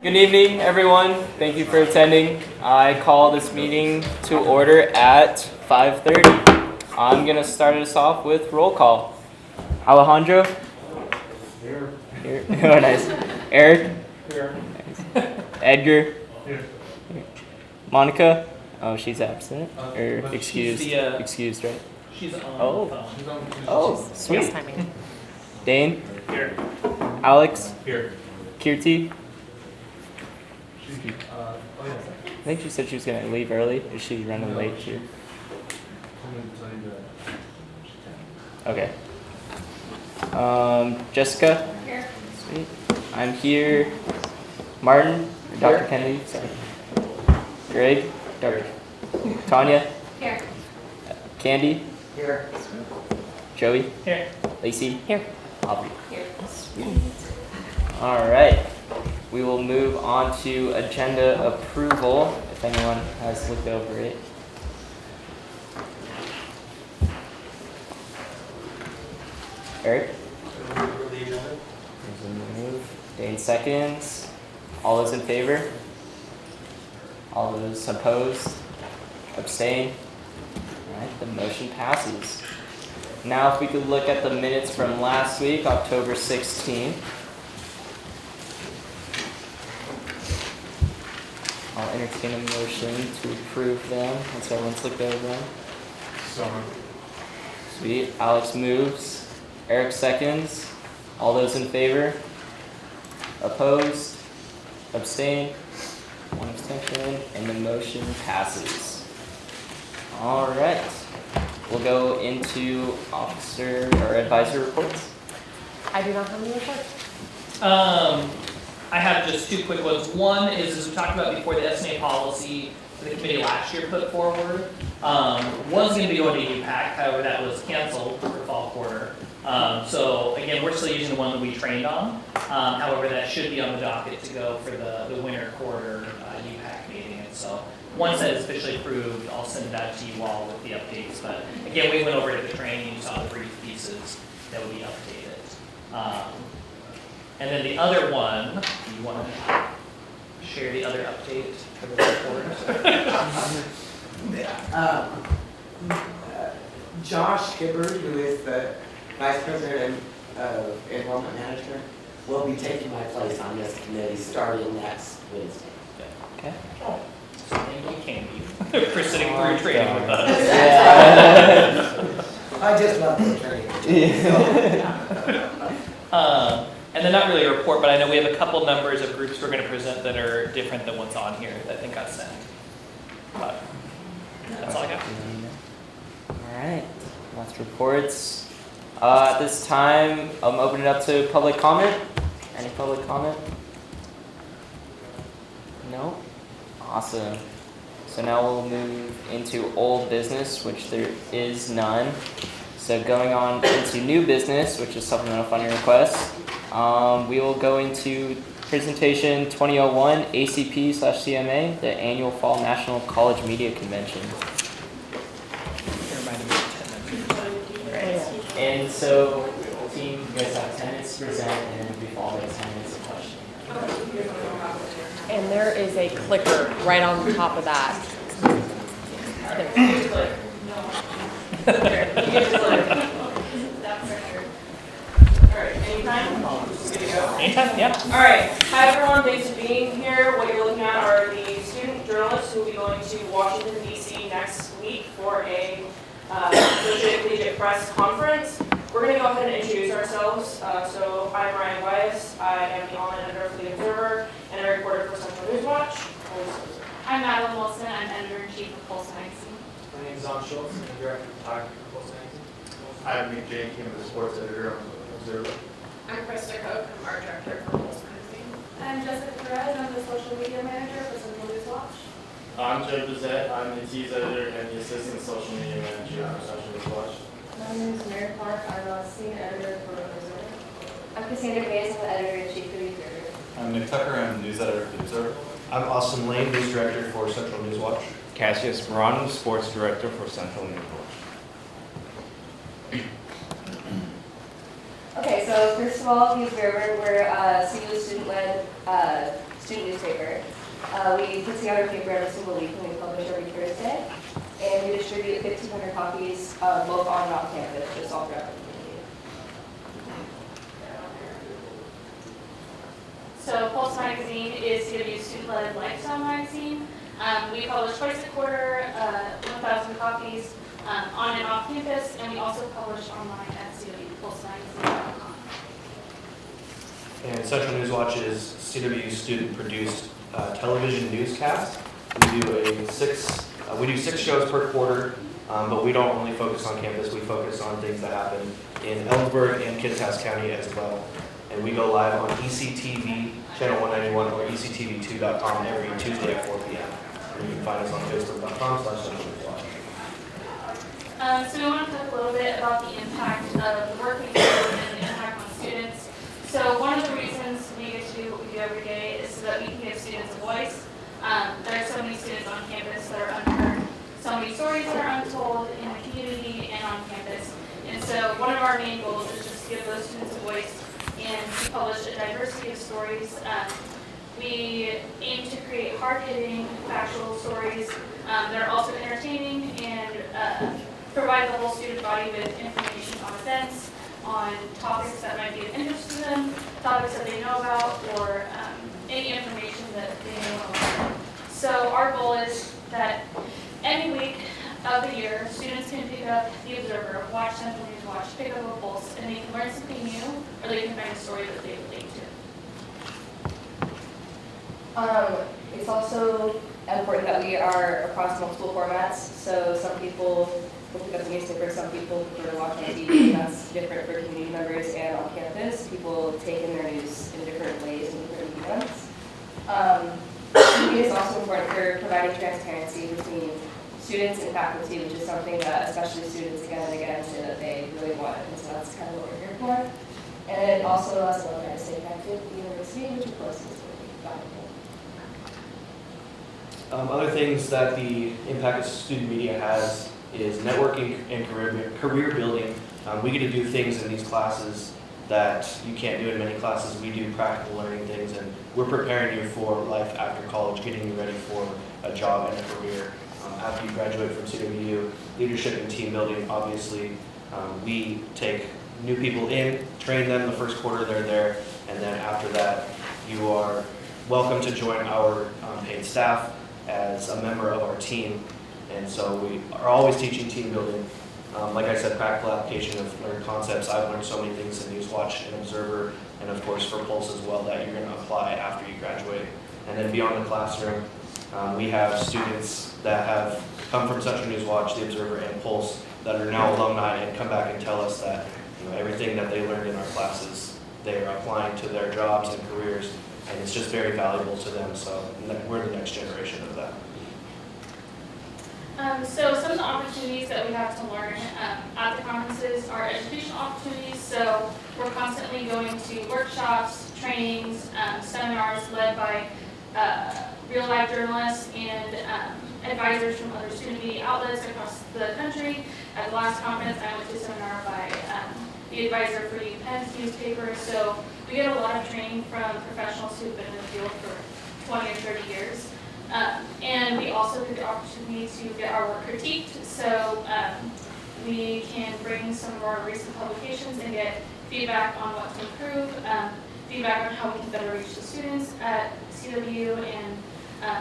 Good evening, everyone. Thank you for attending. I call this meeting to order at 5:30. I'm going to start us off with roll call. Alejandro? Here. Here. Oh, nice. Eric? Here. Nice. Edgar? Here. Monica? Oh, she's absent. Or excused. Excused, right? She's on the phone. Oh, sweet. Dane? Here. Alex? Here. Kirti? I think she said she was going to leave early. Is she running late too? Okay. Jessica? Here. Sweet. I'm here. Martin? Or Dr. Here. Kennedy? Sorry. Greg? Dr. Tanya? Here. Candy? Here. Joey? Here. Lacey? Here. Aubrey? Here. Sweet. All right. We will move on to agenda approval, if anyone has looked over it. Eric? There's a move. Dane seconds. All those in favor? All those opposed? Abstain? All right, the motion passes. Now if we could look at the minutes from last week, October 16th. I'll entertain a motion to approve them once everyone's looked over them. Sweet. Alex moves. Eric seconds. All those in favor? Opposed? Abstain? One abstention. And the motion passes. All right. We'll go into officer or advisor reports. I do not have any reports. I have just two quick ones. One is, as we talked about before, the S&A policy the committee last year put forward was going to be going to UPAC. However, that was canceled for fall quarter. So again, we're still using the one that we trained on. However, that should be on the docket to go for the winter quarter UPAC meeting. And so once that is officially approved, I'll send it out to you all with the updates. But again, we went over to the training. You saw the brief pieces that would be updated. And then the other one, do you want to share the other update for the report? Josh Hibbard, who is the Vice President of Enrollment Management, will be taking my place on this committee starting next Wednesday. Okay. So thank you, Candy, for sitting through training with us. Yeah. I just love the training. And then not really a report, but I know we have a couple numbers of groups we're going to present that are different than what's on here that I think got sent. But that's all I got. All right. Last reports. At this time, I'm opening it up to public comment. Any public comment? No? Awesome. So now we'll move into old business, which there is none. So going on into new business, which is supplemental funding requests, we will go into presentation 2001 ACP/CMA, the annual Fall National College Media Convention. Right. And so, team, you guys have 10 minutes to present, and then we follow by 10 minutes of questioning. And there is a clicker right on the top of that. Anytime, yeah. All right. Hi, everyone. Thanks for being here. What you're looking at are the student journalists who will be going to Washington, D.C. next week for a Associated Collegiate Press conference. We're going to go ahead and introduce ourselves. So I'm Ryan Weiss. I am the online editor for The Observer and a reporter for Central News Watch. I'm Madeline Wilson. I'm editor-in-chief of Pulse Magazine. My name is Zon Schultz. I'm director of photography for Pulse Magazine. I'm Nick Jane, I'm the sports editor of The Observer. I'm Krista Koch. I'm art director for Pulse Magazine. I'm Jessica Perez. I'm the social media manager for Central News Watch. I'm Joe Bizette. I'm the tease editor and the assistant social media manager for Central News Watch. My name is Mary Clark. I'm a senior editor for The Observer. I'm Cassandra Bays, I'm the editor-in-chief for The Observer. I'm Nick Tucker, I'm news editor for The Observer. I'm Austin Lane, news director for Central News Watch. Cassius Morano, sports director for Central News Watch. Okay, so first of all, The Observer, we're a CWU student-led student newspaper. We put together a paper every single week and we publish every Thursday. And we distribute 1,500 copies both on and off campus, just all throughout the community. So Pulse Magazine is CWU's student-led lifestyle magazine. We publish twice a quarter, 1,000 copies on and off campus, and we also publish online at CWPulseMagazine.com. And Central News Watch is CWU's student-produced television newscast. We do 6 shows per quarter, but we don't only focus on campus. We focus on things that happen in Ellensburg and Kittitas County as well. And we go live on ECTV channel 191 or ECTV2.com every Tuesday at 4 p.m. And you can find us on Facebook.com/centralnewswatch. So we want to talk a little bit about the impact of the work we do and the impact on students. So one of the reasons we get to do what we do every day is so that we can give students a voice. There are so many students on campus that are unheard, so many stories that are untold in the community and on campus. And so one of our main goals is just to give those students a voice and to publish a diversity of stories. We aim to create hard-hitting, factual stories that are also entertaining and provide the whole student body with information on events, on topics that might be of interest to them, topics that they know about, or any information that they may want to learn. So our goal is that any week of the year, students can pick up The Observer, watch Central News Watch, pick up a Pulse, and they can learn something new, or they can find a story that they relate to. It's also important that we are across multiple formats. So some people will pick up the newspaper, some people prefer to watch on TV. That's different for community members and on campus. People take in their news in different ways and different mediums. TV is also important for providing transparency between students and faculty, which is something that especially students again and again say that they really want, and so that's kind of what we're here for. And it also allows them to stay connected with the university, which of course is really valuable. Other things that the impact of student media has is networking and career building. We get to do things in these classes that you can't do in many classes. We do practical learning things, and we're preparing you for life after college, getting you ready for a job and a career. After you graduate from CWU, leadership and team building, obviously, we take new people in, train them the first quarter they're there, and then after that, you are welcome to join our paid staff as a member of our team. And so we are always teaching team building. Like I said, practical application of learned concepts. I've learned so many things in Newswatch and Observer, and of course for Pulse as well, that you're going to apply after you graduate. And then beyond the classroom, we have students that have come from Central Newswatch, the Observer, and Pulse that are now alumni and come back and tell us that everything that they learned in our classes, they are applying to their jobs and careers, and it's just very valuable to them. So we're the next generation of that. So some of the opportunities that we have to learn at the conferences are educational opportunities. So we're constantly going to workshops, trainings, seminars led by real life journalists and advisors from other student media outlets across the country. At the last conference, I went to a seminar by the advisor for Penn's newspaper. So we get a lot of training from professionals who've been in the field for 20 or 30 years. And we also get the opportunity to get our work critiqued, so we can bring some of our recent publications and get feedback on what to improve, feedback on how we can better reach the students at CWU, and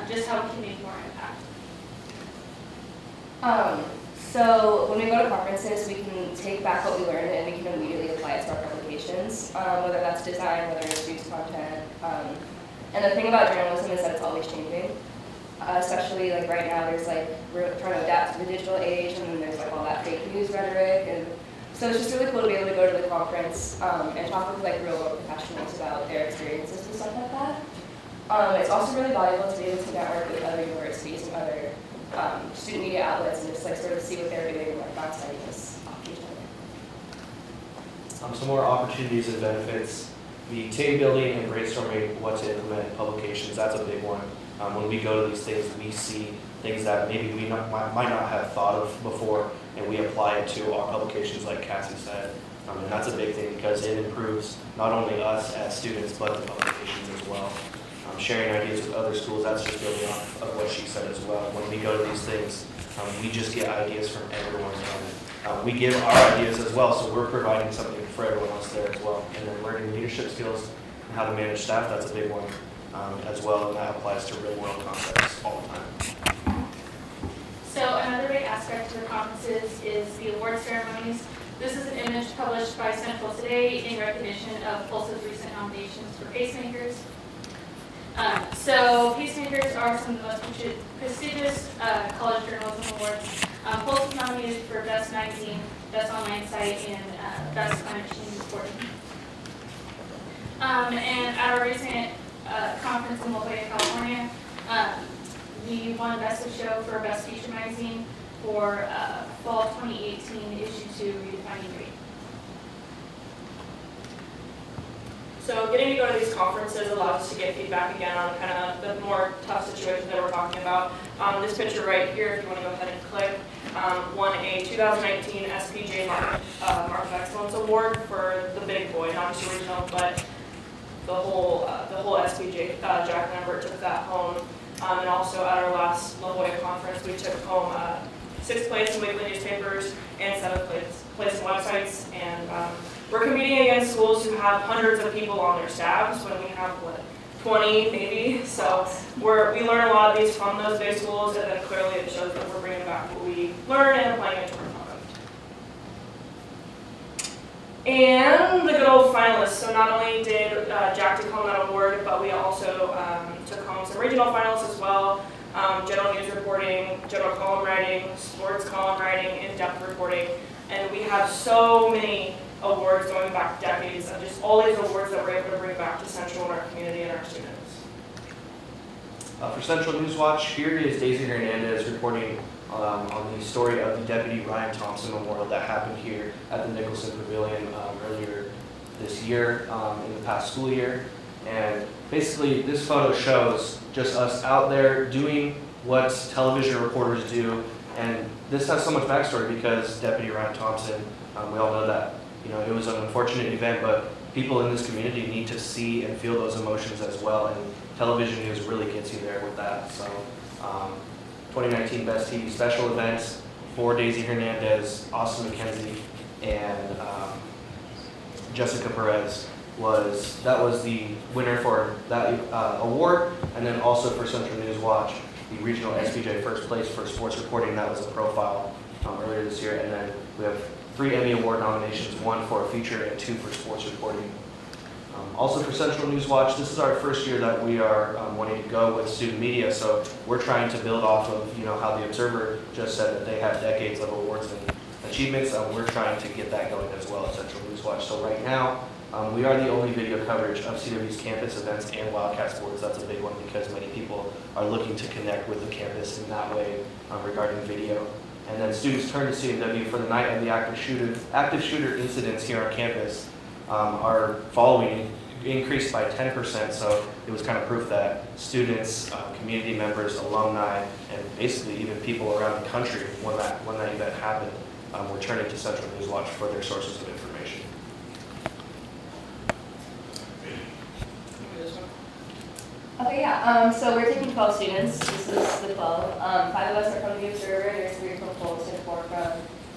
just how we can make more impact. So when we go to conferences, we can take back what we learned and we can immediately apply it to our publications, whether that's design, whether it's news content. And the thing about journalism is that it's always changing. Especially like right now, we're trying to adapt to the digital age, and then there's like all that fake news rhetoric, and so it's just really cool to be able to go to the conference and talk with like real world professionals about their experiences and stuff like that. It's also really valuable to be able to network with other universities and other student media outlets and just like sort of see what they're doing and like bounce ideas off each other. Some more opportunities and benefits. The team building and brainstorming what to implement in publications, that's a big one. When we go to these things, we see things that maybe we might not have thought of before, and we apply it to our publications like Cassie said. And that's a big thing because it improves not only us as students, but the publications as well. sharing ideas with other schools. That's just building off of what she said as well. When we go to these things, we just get ideas from everyone. We give our ideas as well, so we're providing something for everyone else there as well. And then learning leadership skills and how to manage staff, that's a big one as well, and that applies to real world concepts all the time. So another big aspect of the conferences is the award ceremonies. This is an image published by Central today in recognition of Pulse's recent nominations for pacemakers. So pacemakers are some of the most prestigious college journalism awards. Pulse was nominated for Best Magazine, Best Online Site, and Best Climate Change Reporting. And at our recent conference in La Jolla, California, we won Best of Show for Best Feature Magazine for Fall 2018, Issue 2, Redefining Great. So getting to go to these conferences allows us to get feedback again on kind of the more tough situations that we're talking about. This picture right here, if you want to go ahead and click, won a 2019 SPJ Mark of Excellence Award for the big boy, not just original, but the whole SPJ. Jack Lambert took that home. And also at our last La Jolla conference, we took home 6th place in weekly newspapers and 7th place in websites. And we're competing against schools who have hundreds of people on their staffs when we have, 20 maybe. So we learn a lot of these from those big schools, and then clearly it shows that we're bringing back what we learn and applying it to our product. And the good old finalists. So not only did Jack take home that award, but we also took home some regional finalists as well. General news reporting, general column writing, sports column writing, in-depth reporting. And we have so many awards going back decades of just all these awards that we're able to bring back to Central and our community and our students. For Central News Watch, here is Daisy Hernandez reporting on the story of the Deputy Ryan Thompson Memorial that happened here at the Nicholson Pavilion earlier this year, in the past school year. And basically this photo shows just us out there doing what television reporters do. And this has so much backstory because Deputy Ryan Thompson, we all know that it was an unfortunate event, but people in this community need to see and feel those emotions as well. And television news really gets you there with that. So 2019 Best TV Special Events for Daisy Hernandez, Austin McKenzie, and Jessica Perez was the winner for that award. And then also for Central News Watch, the regional SPJ first place for sports reporting. That was a profile earlier this year. And then we have 3 Emmy Award nominations, 1 for a feature and 2 for sports reporting. Also for Central News Watch, this is our first year that we are wanting to go with student media, so we're trying to build off of how the Observer just said that they have decades of awards and achievements. We're trying to get that going as well at Central News Watch. So right now, we are the only video coverage of CWU's campus events and Wildcat sports. That's a big one because many people are looking to connect with the campus in that way regarding video. And then students turn to CWU for the night of the active shooter incidents here on campus. Our following increased by 10%, so it was kind of proof that students, community members, alumni, and basically even people around the country, when that event happened, were turning to Central News Watch for their sources of information. Okay, yeah, so we're taking 12 students. This is the 12. 5 of us are from the Observer, there's 3 from Pulse and 4 from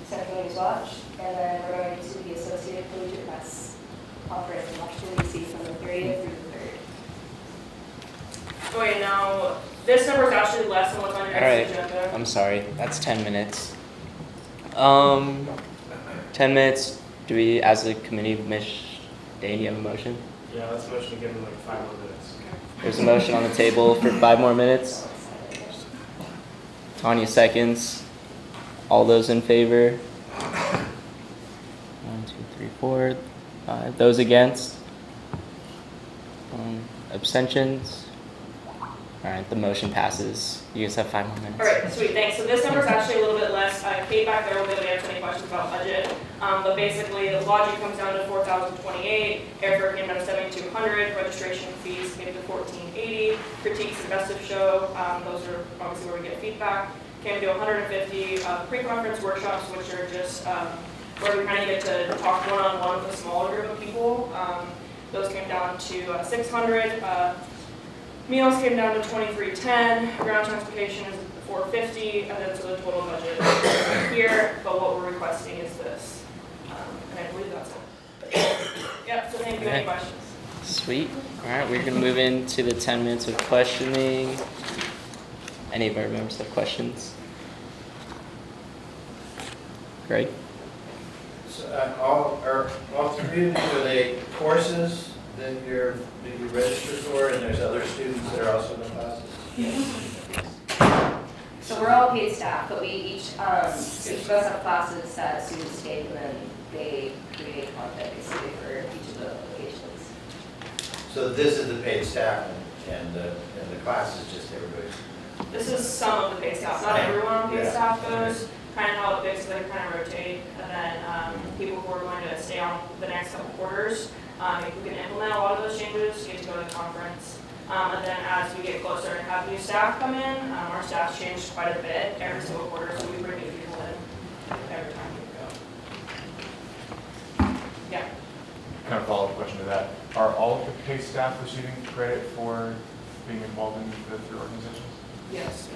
Central News Watch, and then we're going to the Associated Collegiate Press Conference in Washington, D.C. from the 30th through the 3rd. Okay, now this number is actually less than what's on your next agenda. I'm sorry, that's 10 minutes. 10 minutes, do we, as a committee, Dane, you have a motion? Yeah, let's motion to give them like 5 more minutes. There's a motion on the table for 5 more minutes. Tanya seconds. All those in favor? 1, 2, 3, 4, 5. Those against? Abstentions? All right, the motion passes. You guys have 5 more minutes. All right, sweet, thanks. So this number is actually a little bit less. Kate back there will be able to answer any questions about budget. But basically, the lodging comes down to $4,028, airfare came down to $7,200, registration fees came to $1,480, critiques and best of show, those are obviously where we get feedback, came to $150, pre-conference workshops, which are just where we kind of get to talk one-on-one with a smaller group of people. Those came down to $600. Meals came down to $23.10, ground transportation is $450, and then so the total budget is here, but what we're requesting is this. And I believe that's it. Yep, so thank you, any questions? Sweet. All right, we're gonna move into the 10 minutes of questioning. Any of our members have questions? Greg? So, all three of these, are they courses that you register for, and there's other students that are also in the classes? So we're all paid staff, but we each of us have classes that students take, and then they create content basically for each of the locations. So this is the paid staff, and the class is just everybody's. This is some of the paid staff, not everyone on paid Yeah. staff goes, kind of how it fits, they kind of rotate, and then people who are going to stay on the next couple quarters, if we can implement a lot of those changes, get to go to the conference. And then as we get closer and have new staff come in, our staff's changed quite a bit every single quarter, so we bring new people in every time we go. Yeah. Kind of follow-up question to that. Are all of the paid staff receiving credit for being involved in the three organizations? Yes.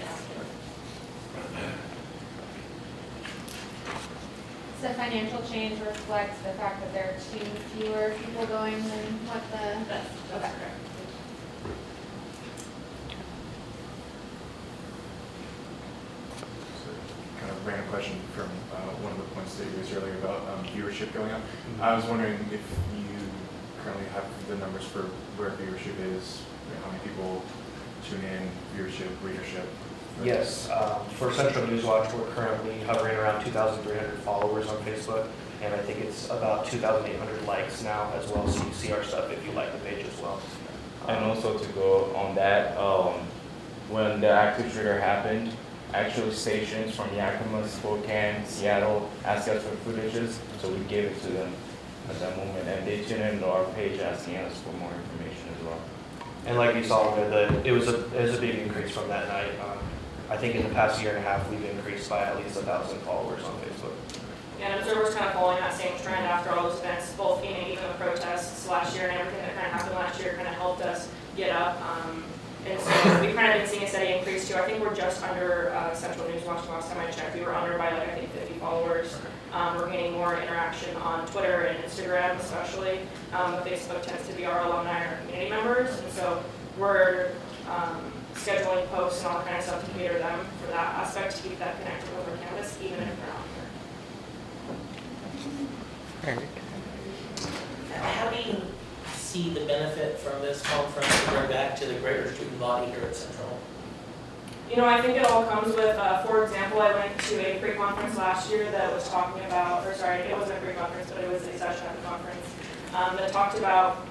The financial change reflects the fact that there are fewer people going than what the. That's correct. Kind of random question from one of the points that you raised earlier about viewership going up. I was wondering if you currently have the numbers for where viewership is, how many people tune in, viewership, readership. Yes, for Central News Watch, we're currently hovering around 2,300 followers on Facebook, and I think it's about 2,800 likes now as well, so you see our stuff if you like the page as well. And also to go on that, when the active shooter happened, actual stations from Yakima, Spokane, Seattle asked us for footages, so we gave it to them at that moment, and they tuned into our page asking us for more information as well. And like you saw, it was a big increase from that night. I think in the past year and a half, we've increased by at least 1,000 followers on Facebook. Yeah, and Observer's kind of following that same trend after all those events, both even the protests last year and everything that kind of happened last year kind of helped us get up. And so we've kind of been seeing a steady increase too. I think we're just under Central News Watch last time I checked. We were under by like I think 50 followers. We're getting more interaction on Twitter and Instagram especially. But Facebook tends to be our alumni and our community members. And so we're scheduling posts and all that kind of stuff to cater them for that aspect to keep that connected with our campus even if they're not here. How do you see the benefit from this conference to bring back to the greater student body here at Central? You know, I think it all comes with, for example, I went to a pre-conference last year that was talking about, or sorry, it wasn't a pre-conference, but it was a session at the conference that talked about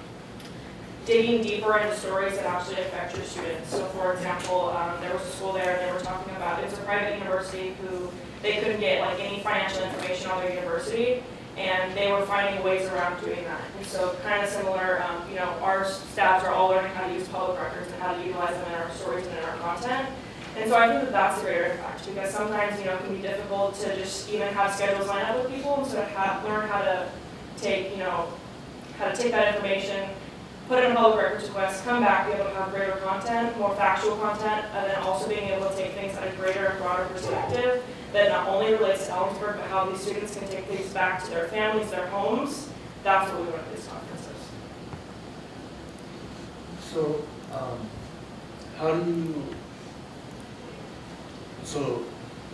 digging deeper into stories that actually affect your students. So for example, there was a school there, and they were talking about, it's a private university who, they couldn't get like any financial information on their university, and they were finding ways around doing that. And so kind of similar, you know, our staffs are all learning how to use public records and how to utilize them in our stories and in our content. And so I think that that's a greater impact because sometimes, you know, it can be difficult to just even have schedules line up with people and sort of learn how to take, you know, how to take that information, put it in a public records request, come back, be able to have greater content, more factual content, and then also being able to take things at a greater and broader perspective that not only relates to Ellensburg, but how these students can take things back to their families, their homes. That's what we want at these conferences. So, how do you, so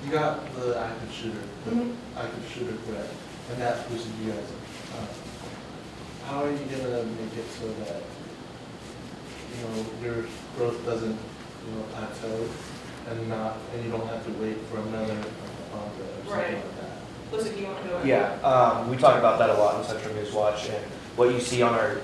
you got the active shooter threat, and that boosted you guys up. How are you gonna make it so that, you know, your growth doesn't, you know, plateau and you don't have to wait for another Alfonso or something Right. like that? Listen, do you want to go ahead? Yeah, we talk about that a lot in Central News Watch, and what you see on our,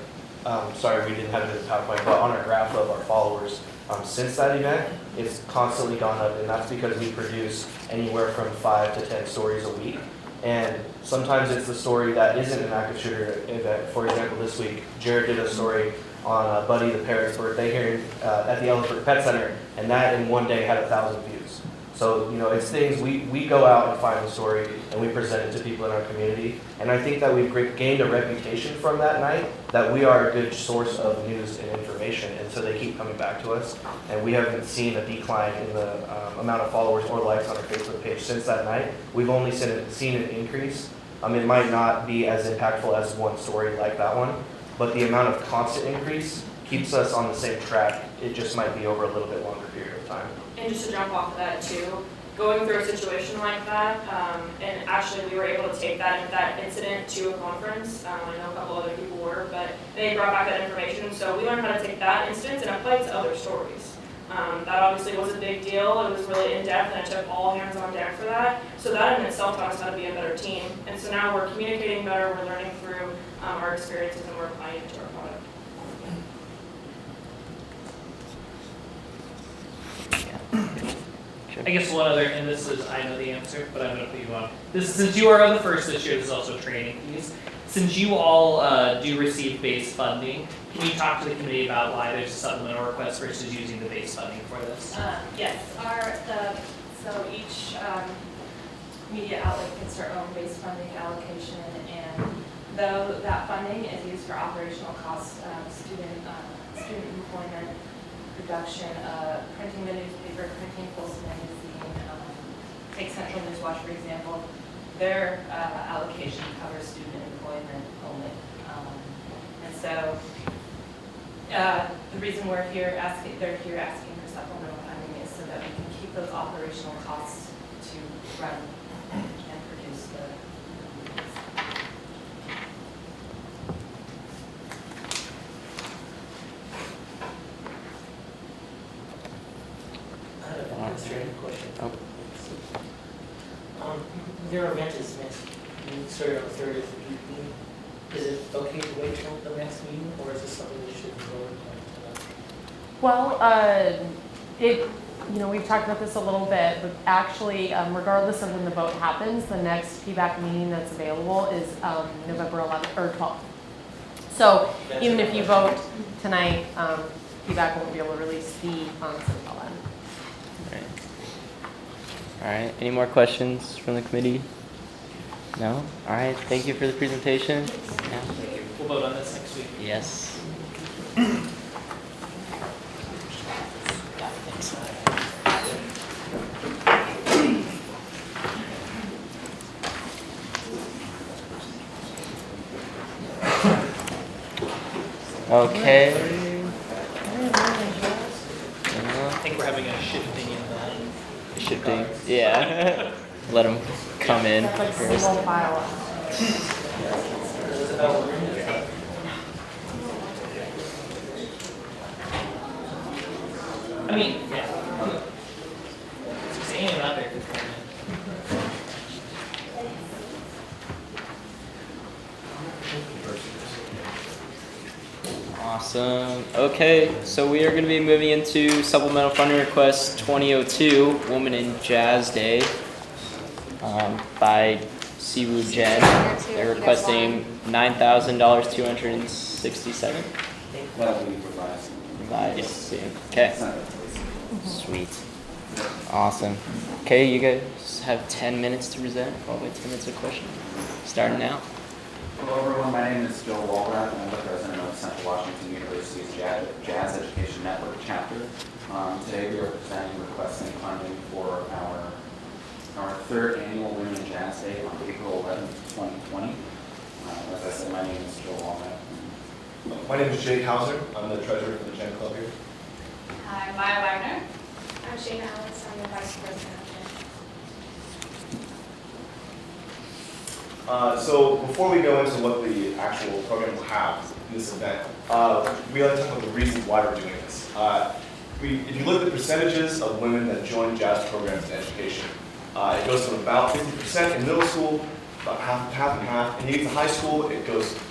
sorry we didn't have it in the PowerPoint, but on our graph of our followers, since that event, it's constantly gone up, and that's because we produce anywhere from 5 to 10 stories a week. And sometimes it's the story that isn't an active shooter event. For example, this week, Jared did a story on Buddy the parrot's birthday here at the Ellensburg Pet Center, and that in one day had 1,000 views. So, it's things, we go out and find the story and we present it to people in our community. And I think that we've gained a reputation from that night that we are a good source of news and information. And so they keep coming back to us. And we haven't seen a decline in the amount of followers or likes on our Facebook page since that night. We've only seen an increase. It might not be as impactful as one story like that one, but the amount of constant increase keeps us on the same track. It just might be over a little bit longer period of time. And just to jump off of that too, going through a situation like that, and actually we were able to take that incident to a conference. I know a couple other people were, but they brought back that information. So we learned how to take that instance and apply it to other stories. That obviously was a big deal. It was really in-depth, and it took all hands on deck for that. So that in itself taught us how to be a better team. And so now we're communicating better, we're learning through our experiences, and we're applying it to our product. I guess one other, and this is, I know the answer, but I'm going to put you on. Since you are the first this year, this is also a training piece. Since you all do receive base funding, can you talk to the committee about why there's a supplemental request versus using the base funding for this? Yes, so each media outlet gets their own base funding allocation, and though that funding is used for operational costs, student employment, production, printing the newspaper, printing Pulse magazine, take Central News Watch for example, their allocation covers student employment only. And so the reason they're here asking for supplemental funding is so that we can keep those operational costs to run and produce the Oh. Their event is next, sorry, on the 30th of June. Is it okay to wait till the next meeting, or is this something we should go Well, we've talked about this a little bit, but actually, regardless of when the vote happens, the next feedback meeting that's available is November 11th or 12th. So even if you vote tonight, feedback won't be able to release the funds until then. All right, any more questions from the committee? No? All right, thank you for the presentation. Yeah. We'll vote on this next week. Yes. Okay. I think we're having a shifting in the Shifting, yeah. Let them come in That's like first. single file. I mean, yeah. Just hanging out there. Awesome. Okay, so we are going to be moving into supplemental funding request 2002, Woman in Jazz Day, by CWU Jen. They're requesting $9,267. That'll be revised. Revised. Okay. Sweet. Awesome. Okay, you guys have 10 minutes to present, probably 10 minutes of questions. Starting now. Hello everyone, my name is Joe Walrath and I'm the president of Central Washington University's Jazz Education Network chapter. Today we are requesting funding for our third annual Women in Jazz Day on April 11th, 2020. As I said, my name is Joe Walrath. My name is Jake Hauser. I'm the treasurer for the Gen Club here. Hi, I'm Maya Wagner. I'm Shayna Ellis, I'm the vice president. So before we go into what the actual program will have in this event, we like to talk about the reasons why we're doing this. If you look at the percentages of women that join jazz programs in education, it goes from about 50% in middle school, about half and half, and you get to high school,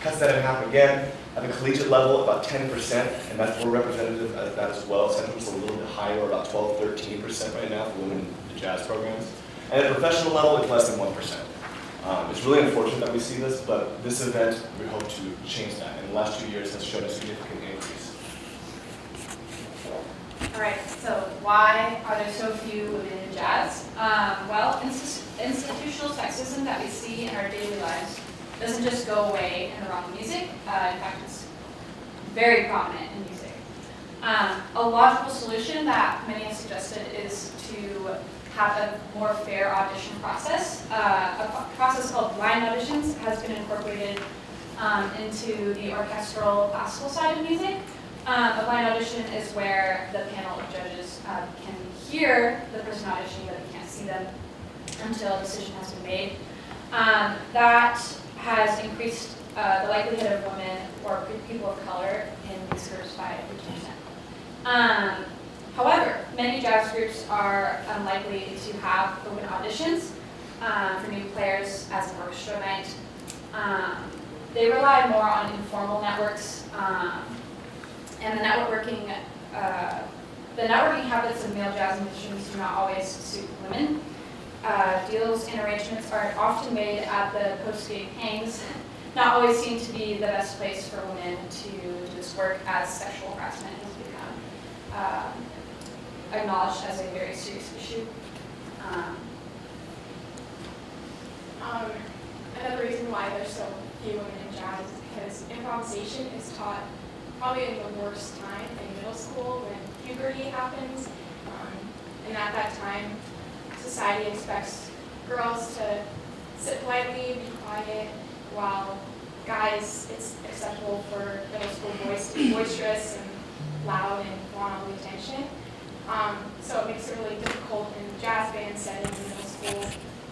cuts that in half again. At the collegiate level, about 10%, and we're representative of that as well. Central's a little bit higher, about 12-13% right now for women in the jazz programs. And at the professional level, it's less than 1%. It's really unfortunate that we see this, but this event, we hope to change that. And the last 2 years has shown a significant increase. All right, so why are there so few women in jazz? Well, institutional sexism that we see in our daily lives doesn't just go away in the realm of music. In fact, it's very prominent in music. A logical solution that many have suggested is to have a more fair audition process. A process called blind auditions has been incorporated into the orchestral classical side of music. A blind audition is where the panel of judges can hear the person auditioning, but they can't see them until a decision has been made. That has increased the likelihood of women or people of color in these groups by 50%. However, many jazz groups are unlikely to have open auditions for new players as an orchestra night. They rely more on informal networks, and the networking habits of male jazz musicians do not always suit women. Deals and arrangements are often made at the post-gig hangs, not always seem to be the best place for women to do this work, as sexual harassment has become acknowledged as a very serious issue. Another reason why there's so few women in jazz is because improvisation is taught probably in the worst time in middle school when puberty happens. And at that time, society expects girls to sit politely, be quiet, while guys, it's acceptable for middle school boys to be boisterous and loud and want all the attention. So it makes it really difficult in jazz band setting in middle school,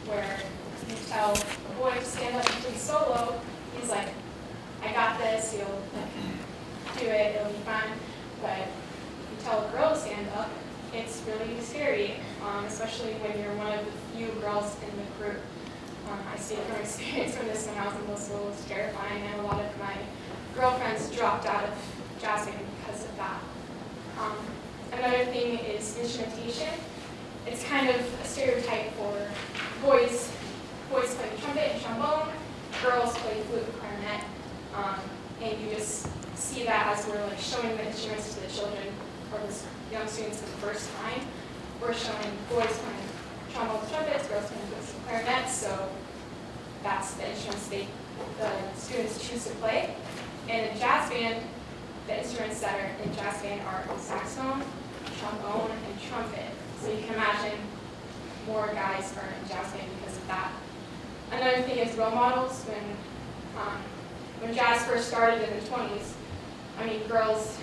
where you tell a boy to stand up and play solo, he's like, I got this, he'll do it, it'll be fun. But if you tell a girl to stand up, it's really scary, especially when you're one of the few girls in the group. I speak from experience from this when I was in middle school. It was terrifying, and a lot of my girlfriends dropped out of jazz band because of that. Another thing is instrumentation. It's kind of a stereotype for boys. Boys play trumpet and trombone, girls play flute and clarinet, and you just see that as we're like showing the instruments to the children or the young students for the first time. We're showing boys playing trombones, trumpets, girls playing flutes and clarinets, so that's the instruments the students choose to play. And in jazz band, the instruments that are in jazz band are saxophone, trombone, and trumpet. So you can imagine more guys are in jazz band because of that. Another thing is role models. When jazz first started in the 20s, I mean, girls,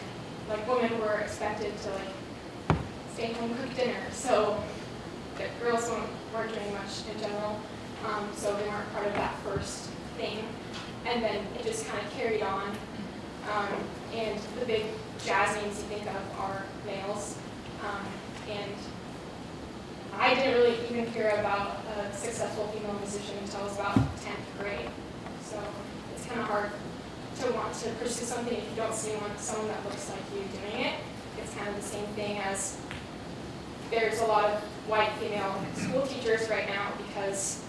like women, were expected to like stay home, cook dinner. So the girls weren't doing much in general. So they weren't part of that first thing. And then it just kind of carried on. And the big jazz names you think of are males. And I didn't really even hear about a successful female musician until I was about 10th grade. So it's kind of hard to want to pursue something if you don't see someone that looks like you doing it. It's kind of the same thing as there's a lot of white female school teachers right now because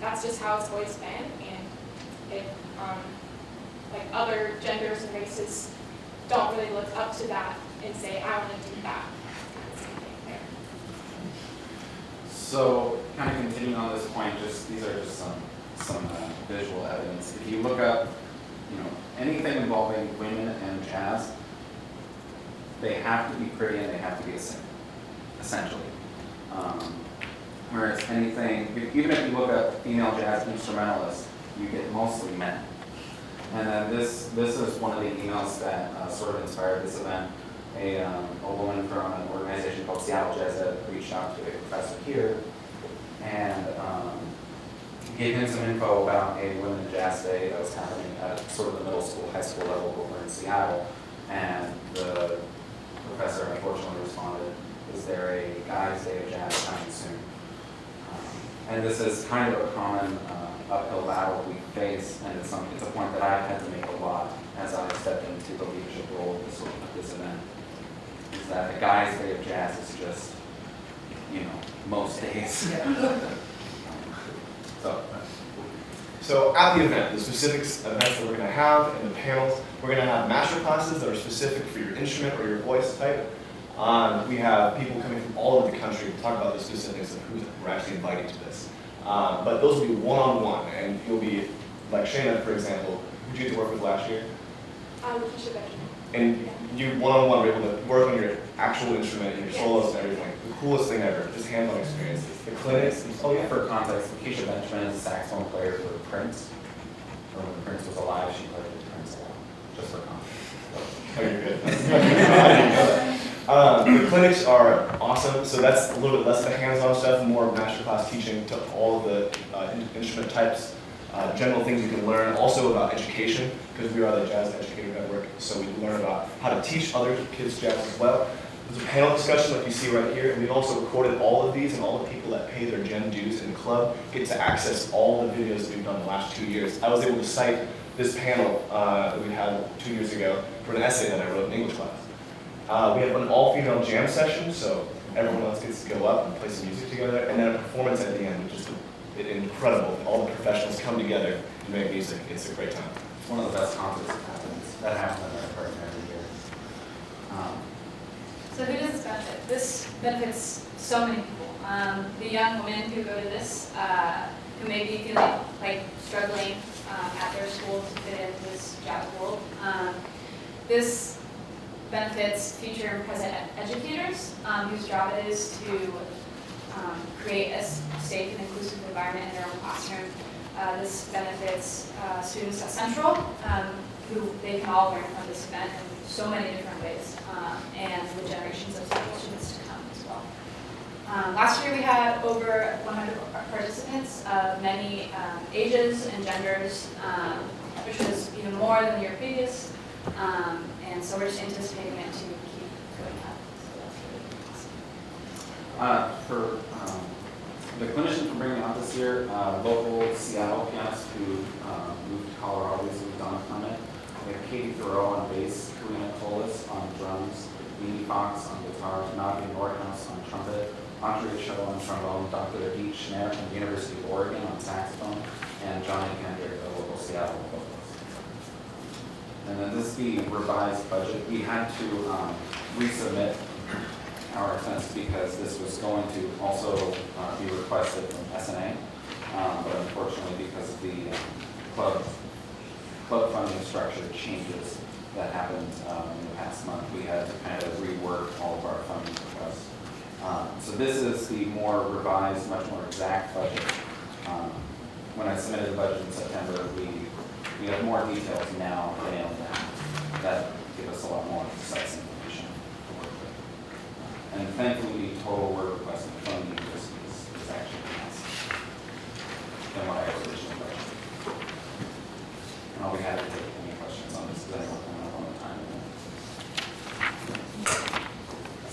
that's just how it's always been. And it, like other genders and races don't really look up to that and say, I want to do that. So, kind of continuing on this point, these are just some visual evidence. If you look up, anything involving women and jazz, they have to be pretty and they have to be essentially. Whereas anything, even if you look up female jazz instrumentalists, you get mostly men. And then this is one of the emails that sort of inspired this event. A woman from an organization called Seattle Jazz Ed reached out to a professor here and gave him some info about a Women in Jazz Day that was happening at sort of the middle school, high school level over in Seattle. And the professor unfortunately responded, is there a Guys Day of Jazz coming soon? And this is kind of a common uphill battle we face, and it's a point that I've had to make a lot as I've stepped into the leadership role of this event. Is that the Guys Day of Jazz is just, most days. Yeah. So at the event, the specific events that we're going to have and the panels, We're going to have master classes that are specific for your instrument or your voice type. We have people coming from all over the country to talk about the specifics of who we're actually inviting to this. But those will be one-on-one, and you'll be, like Shayna, for example, who did you get to work with last year? And you one-on-one were able to work on your actual instrument and your solos and everything. The coolest thing ever, just hands-on experiences. The clinics. Oh yeah, for context, Keisha Benjamin is a saxophone player for Prince. Or when Prince was alive, she played with Prince a lot. Just for context. Oh, you're good. The clinics are awesome, so that's a little bit less of the hands-on stuff, more masterclass teaching to all of the instrument types, general things you can learn, also about education, because we are the Jazz Educator Network, so we learn about how to teach other kids jazz as well. There's a panel discussion like you see right here, and we've also recorded all of these, and all the people that pay their gen dues in the club get to access all the videos that we've done the last 2 years. I was able to cite this panel that we had 2 years ago for an essay that I wrote in English class. We have an all-female jam session, so everyone else gets to go up and play some music together, and then a performance at the end, which is incredible. All the professionals come together and make music. It's a great time. It's one of the best concerts that happens in our department every year. So who does this benefit? This benefits so many people. The young women who go to this, who may be feeling like struggling at their school to fit into this jazz world. This benefits future and present educators whose job it is to create a safe and inclusive environment in their own classroom. This benefits students at Central, who they can all learn from this event in so many different ways, and the generations of Central students to come as well. Last year we had over 100 participants of many ages and genders, which was even more than the year previous, and so we're just anticipating it to keep going up. So that's really awesome. For the clinicians we're bringing out this year, local Seattle pianist who moved to Colorado recently, Donna Clement. We have Katie Thoreau on bass, Karina Colas on drums, Beanie Fox on guitar, Nadia Nordhaus on trumpet, Andrea Cho on trombone, Dr. Adit Schneer from the University of Oregon on saxophone, and Johnny Kendrick, a local Seattle vocalist. And then this is the revised budget. We had to resubmit our expense because this was going to also be requested from S&A, but unfortunately because of the club funding structure changes that happened in the past month, we had to kind of rework all of our funding requests. So this is the more revised, much more exact budget. When I submitted the budget in September, we have more details now nailed down that give us a lot more precise information to work with. And thankfully, the total we're requesting from the universities is actually less than what I was originally budgeted. And I'll be happy to take any questions on this because I know we're coming up on the time.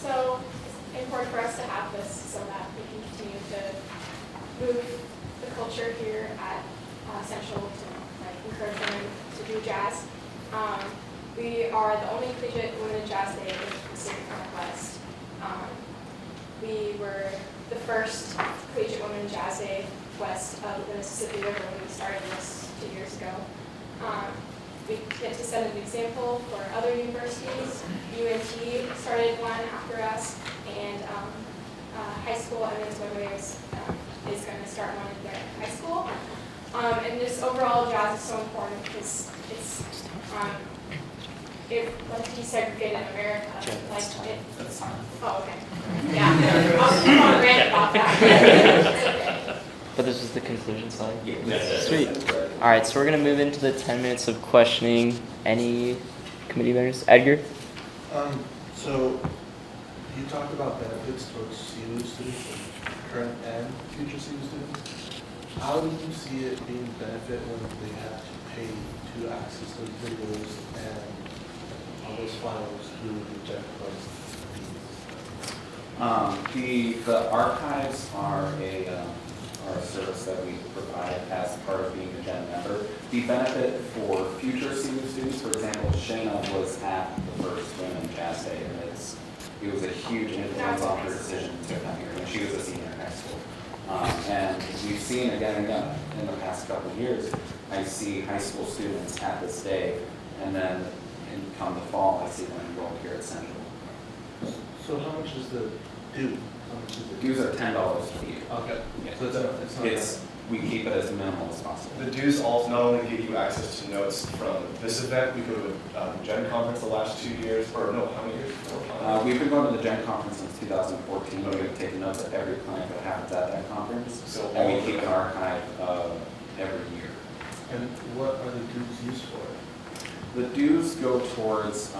So it's important for us to have this so that we can continue to move the culture here at Central to encourage women to do jazz. We are the only collegiate women in jazz day in the Pacific Northwest. We were the first collegiate women in jazz day west of the Mississippi River when we started this 2 years ago. We get to set an example for other universities. UNT started one after us, and high school, Evans Woodways is going to start one in their high school. And just overall, jazz is so important because it's like desegregated in America. Like it. Oh, okay. Yeah. I'll keep on rant about that. But this is the conclusion slide? Yes. Sweet. All right, so we're going to move into the 10 minutes of questioning. Any committee members? Edgar? So you talked about benefits towards CWU students, current and future CWU students. How do you see it being a benefit when they have to pay to access those videos and all those files through the Jeff The archives are a service that we provide as part of being a Gen member. The benefit for future CWU students, for example, Shayna was at the first Women Jazz Day, and it was a huge influence on her decision to come here when she was a senior in high school. And we've seen again and again in the past couple of years, I see high school students at this day, and then and come the fall, I see them enrolled here at Central. So how much is the due? How much is the Dues are $10 a year. Okay. Yeah. So it's not It's, we keep it as minimal as possible. The dues also not only give you access to notes from this event, we go to the Gen Conference the last 2 years, or no, how many years? 4 or 5? We've been going to the Gen Conference since 2014. We've taken notes of every clinic that happens at that conference. So And all we of keep it. an archive every year. And what are the dues used for? The dues go towards,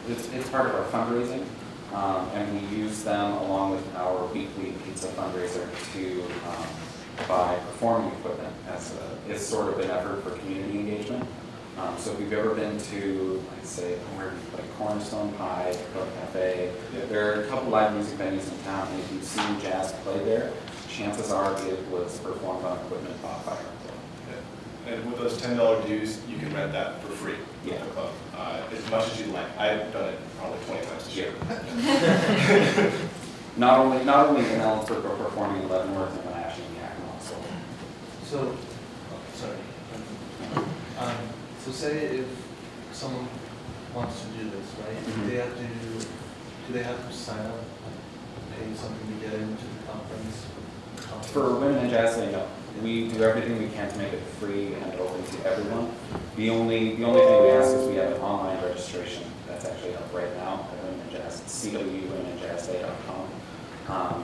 it's part of our fundraising, and we use them along with our weekly pizza fundraiser to buy performing equipment it's sort of an effort for community engagement. So if you've ever been to, like say, like Cornerstone Pie, Dakota Cafe, there are a couple live music venues in town, and if you've seen jazz play there, chances are it was performed on equipment bought by our club. And with those $10 dues, you can rent that for free with the club, as much as you like. I've done it probably 20 times this year. Not only in Ellensburg, but performing in Leavenworth and Wenatchee and Yakima also. So, sorry. So say if someone wants to do this, right? Mhm. Do they have to sign up, pay something to get into the conference? For Women in Jazz, they know. We do everything we can to make it free and open to everyone. The only thing we ask is we have an online registration that's actually up right now at Women in Jazz. It's CWU SNA.com.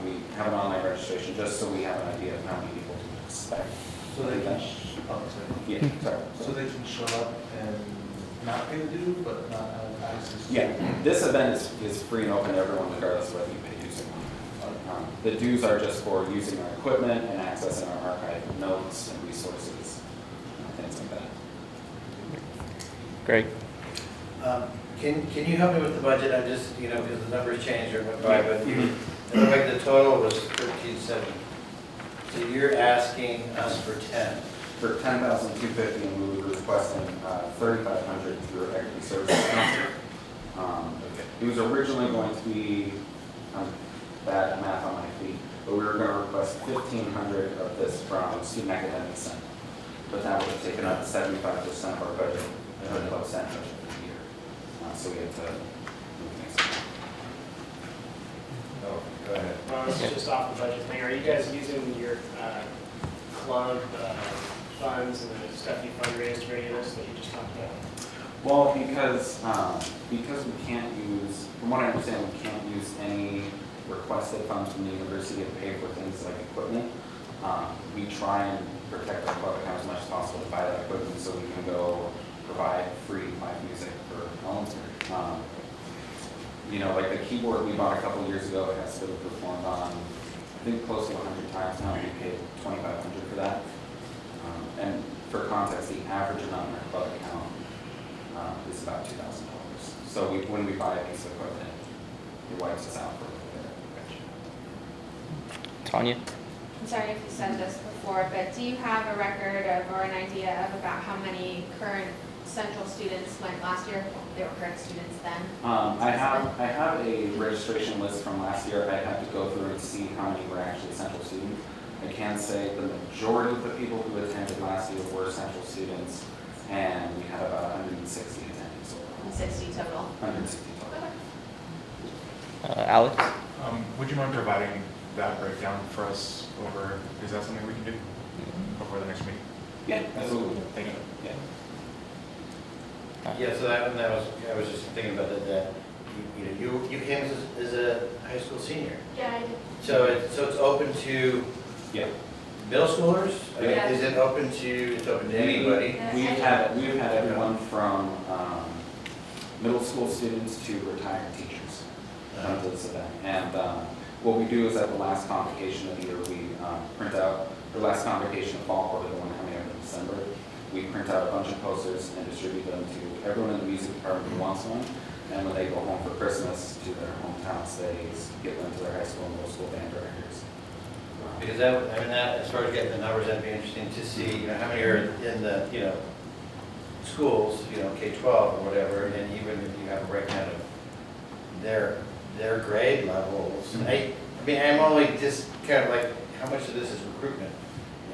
We have an online registration just so we have an idea of how many people to expect. So they can, Yeah, sorry. So they can show up and not pay the due, but not have access to. Yeah, this event is free and open to everyone regardless of whether you pay dues or not. The dues are just for using our equipment and accessing our archive of notes and resources, things like that. Great. Can you help me with the budget? I just, because the numbers changed or went by, but it looked like the total was 13.7. So you're asking us for 10. For $10,250, and we were requesting $3,500 through Equity Services Council. It was originally going to be bad math on my feet, but we were going to request $1,500 of this from Student Academic Center. But that would have taken up 75% of our budget, about cent budget for the year. So we had to move things around. Oh, go ahead. This is just off the budget thing. Are you guys using your club funds and the stuff you fundraised for any of this that you just talked about? Well, because we can't use, from what I understand, we can't use any requested funds from the university to pay for things like equipment. We try and protect our club account as much as possible to buy that equipment so we can go provide free live music for Ellensburg. Like the keyboard we bought a couple years ago has been performed on, I think, close to 100 times now. We paid $2,500 for that. And for context, the average amount in our club account is about $2,000. So when we buy a piece of equipment, it wipes us out for a little bit. Tanya? I'm sorry if you said this before, but do you have a record of or an idea of about how many current Central students went last year? They were current students then? I have a registration list from last year. I have to go through and see how many were actually Central students. I can say the majority of the people who attended last year were Central students, and we had about 160 attendees overall. 60 total. 160 total. Alex? Would you mind providing that breakdown for us over, is that something we can do before the next meeting? Yeah, absolutely. Thank you. Yeah. Yeah, so I was just thinking about that you came as a high school senior. Yeah, I did. So it's open to middle schoolers? Yeah. Is it open to anybody? We've had everyone from middle school students to retired teachers come to this event. And what we do is at the last convocation of the year, we print out the last convocation of fall quarter, the one coming up in December. We print out a bunch of posters and distribute them to everyone in the music department who wants one. And when they go home for Christmas to their hometowns, they give them to their high school and middle school band directors. Because that, as far as getting the numbers, that'd be interesting to see, how many are in the, schools, K-12 or whatever, and even if you have a breakdown of their grade levels. I'm only just kind of like, how much of this is recruitment?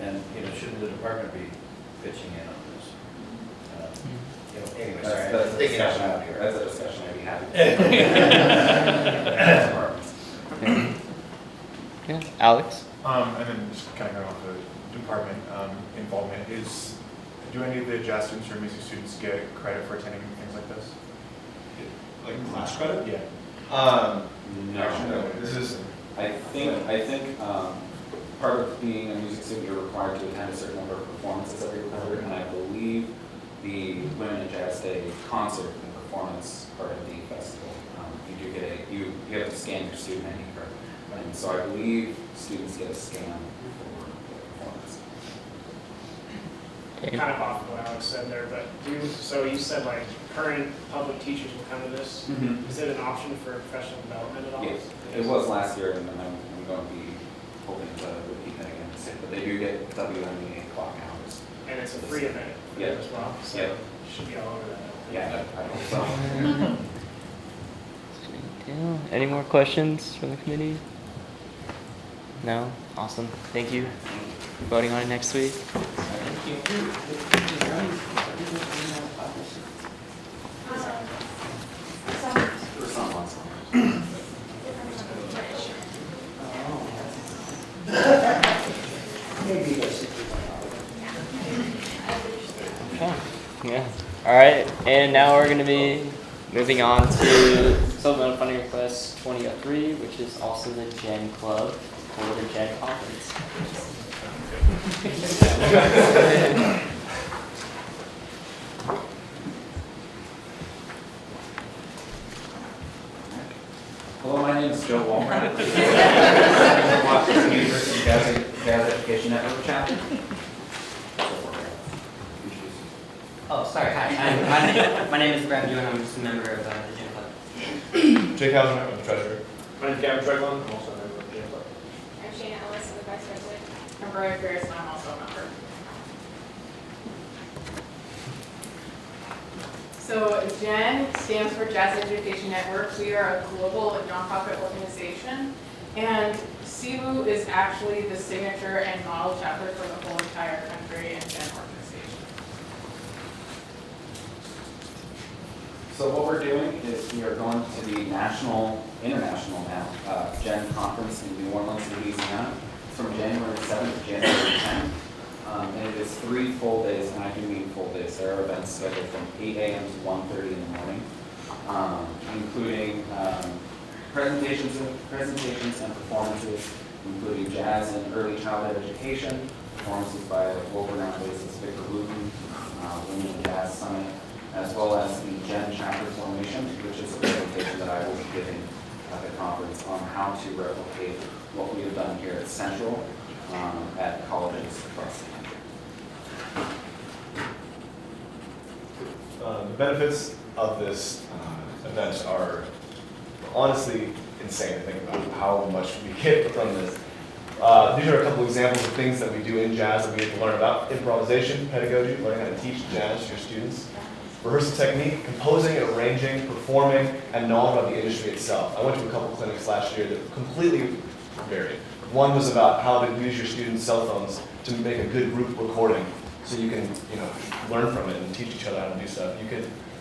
And, shouldn't the department be pitching in on this? Anyway, That's sorry. a Thinking out discussion loud here. That's a discussion I'd be happy to. Yeah, Alex? And then just kind of going off the department involvement, do any of the jazz students or music students get credit for attending things like this? Like class credit? Yeah. No. Actually, no. This is. I think part of being a music student, you're required to attend a certain number of performances every quarter, and I believe the Women in Jazz Day concert and performance part of the festival, you do get you have to scan your student ID card, and so I believe students get a scan for the performance. Kind of off what Alex said there, but so you said like current public teachers will come to this. Mhm. Is it an option for professional development at all? Yes, it was last year, and I'm going to be hoping to repeat that again this year, but they do get WMEA clock hours. And it's a free event for Yeah. them as well, so Yeah. you should be all over that. Yeah, I hope so. Any more questions from the committee? No? Awesome. Thank you. Voting on it next week. Okay. Yeah. All right. And now we're going to be moving on to supplemental funding request 2003, which is also the Gen Club for the Gen Conference. Hello, my name is Joe Walmart. Washington University Jazz Education Network chapter. Oh, sorry. Hi. My name is Brad Ewan. I'm just a member of the Gen Club. Jake Hauser, I'm the treasurer. My name's Gavin Treglon, I'm also a member of the Gen Club. I'm Shana Ellis, I'm the vice president. I'm Brian Ferris, and I'm also a member. So GEN stands for Jazz Education Network. We are a global nonprofit organization, and CWU is actually the signature and model chapter for the whole entire country and GEN organization. So what we're doing is we are going to the international now, Gen Conference in New Orleans, Louisiana, from January 7th to January 10th. And it is 3 full days, and I do mean full days. There are events scheduled from 8 a.m. to 1:30 in the morning, including presentations and performances, including jazz and early childhood education, performances by world-renowned bassist Victor Luton, Women in Jazz Summit, as well as the Gen Chapter Formation, which is a presentation that I will be giving at the conference on how to replicate what we have done here at Central at colleges across the country. The benefits of this event are honestly insane to think about how much we get from this. These are a couple examples of things that we do in jazz that we get to learn about. Improvisation, pedagogy, learning how to teach jazz to your students. Rehearsal technique, composing and arranging, performing, and knowing about the industry itself. I went to a couple clinics last year that completely varied. One was about how to use your students' cell phones to make a good group recording, so you can, learn from it and teach each other how to do stuff.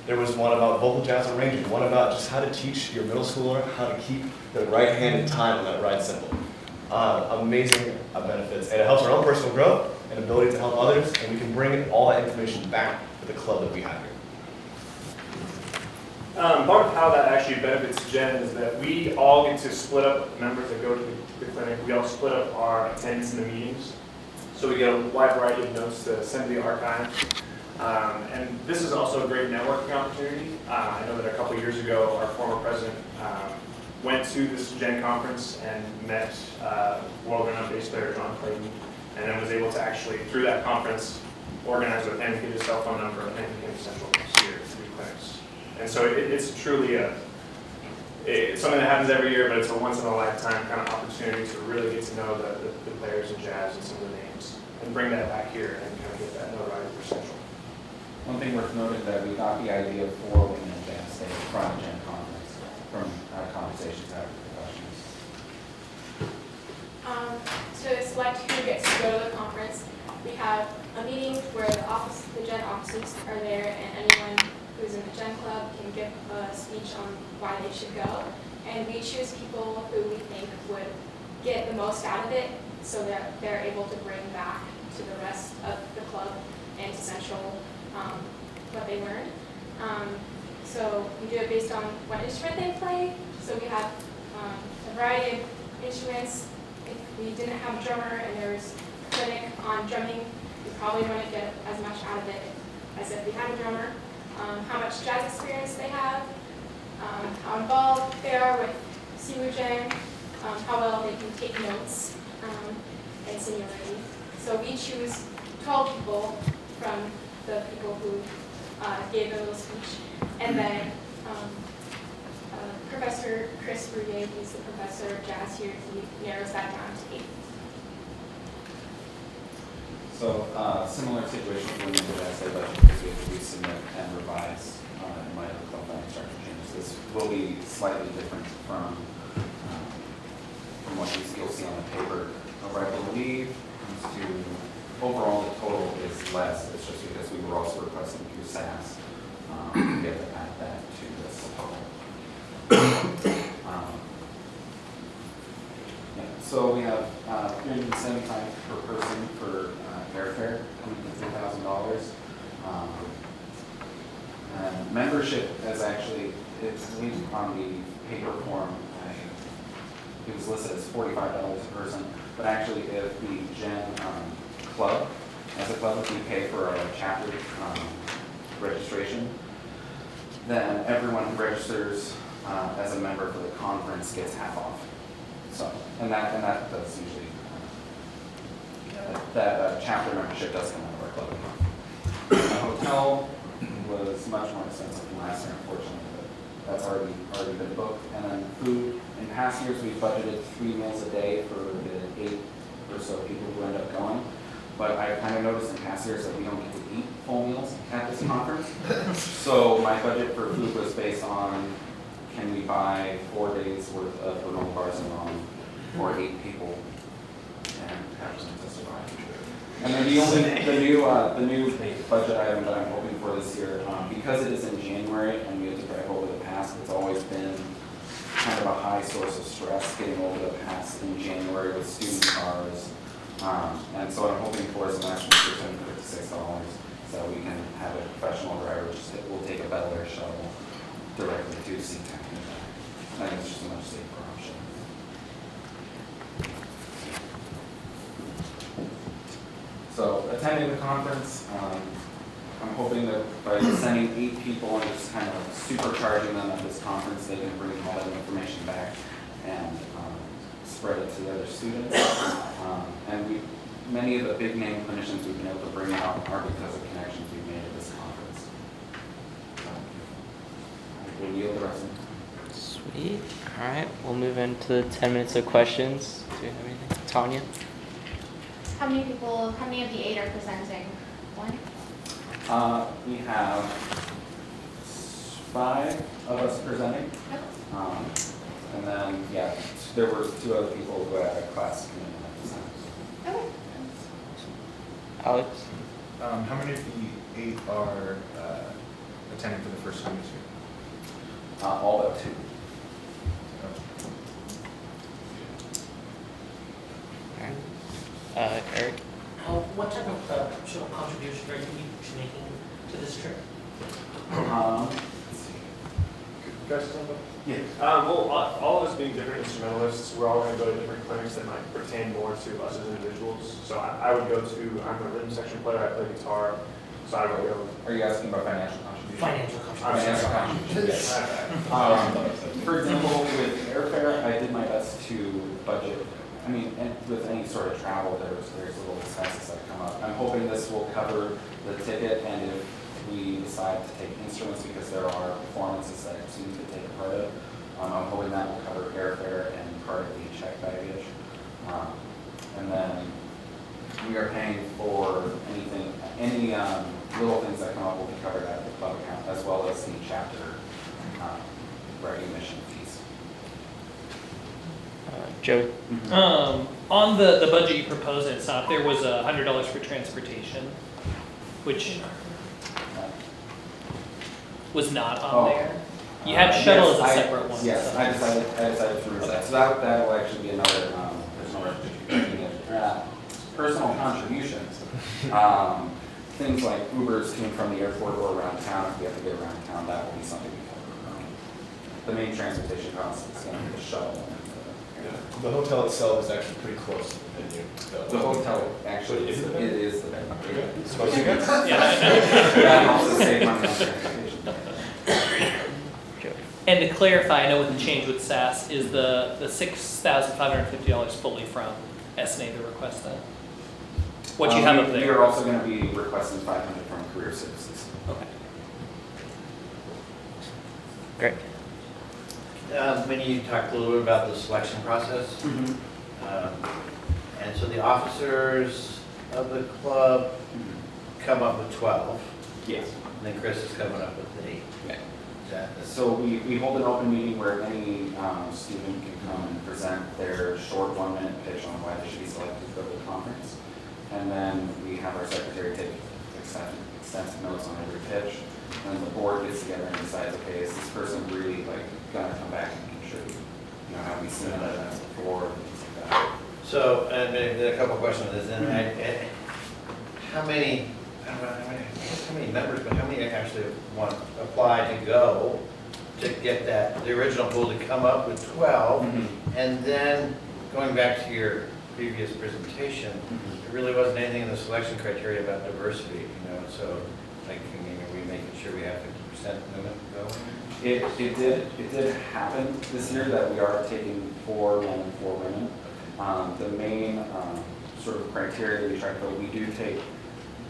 There was one about vocal jazz arranging, one about just how to teach your middle schooler how to keep the right hand in time on that right cymbal. Amazing benefits, and it helps our own personal growth and ability to help others, and we can bring all that information back to the club that we have here. Part of how that actually benefits Gen is that we all get to split up members that go to the clinic. We all split up our attendance in the meetings. So we get a wide variety of notes to send to the archive. And this is also a great networking opportunity. I know that a couple years ago, our former president went to this Gen conference and met world-renowned bass player John Clayton, and then was able to actually, through that conference, organize with him, get his cell phone number, and became Central here at 3 clinics. And so it's truly it's something that happens every year, but it's a once-in-a-lifetime kind of opportunity to really get to know the players in jazz and some of the names, and bring that back here and kind of get that notoriety for Central. One thing worth noting that we got the idea for Women in Jazz Day from Gen Conference, from our conversations after the questions. To select who gets to go to the conference, we have a meeting where the Gen officers are there, and anyone who's in the Gen Club can give a speech on why they should go. And we choose people who we think would get the most out of it, so that they're able to bring back to the rest of the club and to Central what they learned. So we do it based on what instrument they play. So we have a variety of instruments. If we didn't have a drummer and there was a clinic on drumming, we probably wouldn't get as much out of it as if we had a drummer. How much jazz experience they have, how involved they are with CWU, how well they can take notes, and seniority. So we choose 12 people from the people who gave a little speech. And then Professor Chris Rouillet, he's the professor of jazz here, he narrows that down to 8. So similar situation when we did SA budget, because we have to resubmit and revise in light of the funding structure changes. This will be slightly different from what you'll see on the paper. I believe comes to overall the total is less. It's just because we were also requesting through SAS to get to add that to this total. So we have $375 per person for airfare, coming to $3,000. And membership is actually, it's on the paper form, it was listed as $45 a person, but actually if the Gen Club, as a club, if we pay for a chapter registration, then everyone who registers as a member for the conference gets half off. So, and that does usually, that chapter membership does come out of our club account. The hotel was much more expensive than last year, unfortunately, but that's already been booked. And then food, in past years, we've budgeted 3 meals a day for the 8 or so people who end up going. But I kind of noticed in past years that we don't get to eat full meals at this conference. So my budget for food was based on, can we buy 4 days worth of granola bars and rum for 8 people and have some to survive. And then the new budget item that I'm hoping for this year, because it is in January and we have to drive over the pass, it's always been kind of a high source of stress getting over the pass in January with student cars. And so what I'm hoping for is an extra $656 so we can have a professional driver just will take a Bel Air shuttle directly to SeaTac. I think it's just a much safer option. So attending the conference, I'm hoping that by sending 8 people and just kind of supercharging them at this conference, they can bring all that information back and spread it to the other students. And many of the big name clinicians we've been able to bring out are because of connections we've made at this conference. We'll yield the rest of it. Sweet. All right, we'll move into 10 minutes of questions. Do you have anything? Tanya? How many of the 8 are presenting? 1? We have 5 of us presenting. And then, yeah, there were 2 other people who had a class coming in at this time. Okay. Alex? How many of the 8 are attending for the first time this year? All but 2. Eric? What type of sort of contribution are you each making to this trip? Let's see. Can I say something? Yeah. Well, all of us being different instrumentalists, we're all going to go to different clinics that might pertain more to us as individuals. So I would go to, I'm a rhythm section player, I play guitar, so I would go. Are you asking about financial contribution? Financial contribution. Financial contribution, yes. For example, with airfare, I did my best to budget. I mean, and with any sort of travel, there's little expenses that come up. I'm hoping this will cover the ticket, and if we decide to take instruments, because there are performances that students could take a part of, I'm hoping that will cover airfare and part of the check baggage. And then we are paying for anything, any little things that come up will be covered out of the club account, as well as the chapter recognition fees. Joey? On the budget you proposed and stuff, there was $100 for transportation, which was not on there. You had shuttle as a separate one. Yes, so. I decided to remove that. So that will actually be another, personal contributions. Things like Ubers to and from the airport or around town, if we have to get around town, that will be something we cover. The main transportation cost is going to be the shuttle. The hotel itself is actually pretty close to the venue. The hotel actually is the venue. Supposed to get? That helps us save money on transportation. And to clarify, I know with the change with SAS, is the $6,550 fully from S&A to request that? What you have up there? We are also going to be requesting $500 from career services. Okay. Great. When you talked a little bit about the selection process, and so the officers of the club come up with 12. Yes. And then Chris is coming up with 8. Okay. Exactly. So we hold an open meeting where any student can come and present their short 1-minute pitch on why they should be selected to go to the conference. And then we have our secretary take extensive notes on every pitch. And then the board gets together and decides, okay, is this person really gonna come back and contribute? You know, have we seen that events before, and things like that. So, and a couple of questions on this, and how many, I don't know, how many members, but how many actually want to apply to go to get that, the original pool to come up with 12, and then going back to your previous presentation, there really wasn't anything in the selection criteria about diversity, you know, so like, are we making sure we have 50% women go? It did happen this year that we are taking 4 men and 4 women. The main sort of criteria we try to fill, we do take,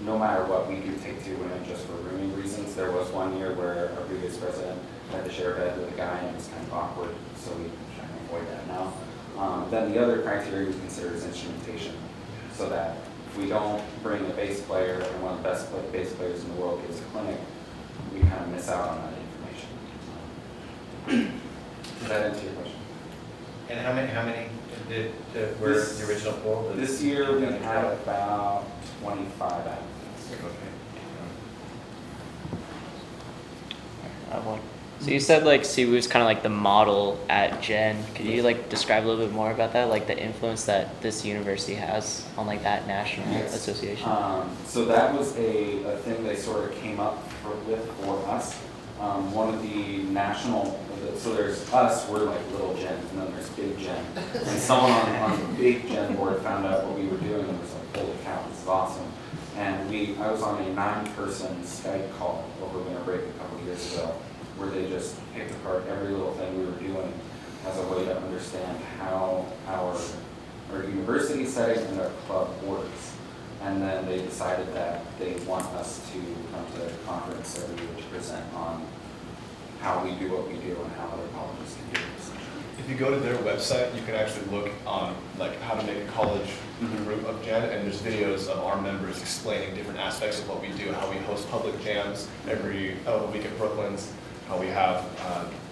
no matter what, we do take 2 women just for rooming reasons. There was one year where our previous president had to share a bed with a guy and it was kind of awkward, so we try to avoid that now. Then the other criteria we consider is instrumentation, so that if we don't bring a bass player and one of the best bass players in the world gives a clinic, we kind of miss out on that information. Does that answer your question? And how many were the original pool? This year we had about 25 applicants. I have one. So you said like CWU is kind of like the model at Gen. Could you like describe a little bit more about that, like the influence that this university has on like that national association? So that was a thing they sort of came up with for us. One of the national, so there's us, we're like little Gen, and then there's big Gen. And someone on the big Gen board found out what we were doing and was like, holy cow, this is awesome. And I was on a 9-person Skype call over winter break a couple of years ago, where they just picked apart every little thing we were doing as a way to understand how our university setting and our club works. And then they decided that they want us to come to a conference every year to present on how we do what we do and how other colleges can do this. If you go to their website, you can actually look on like how to make a college group of Gen, and there's videos of our members explaining different aspects of what we do, how we host public jams every week at Brooklyn's, how we have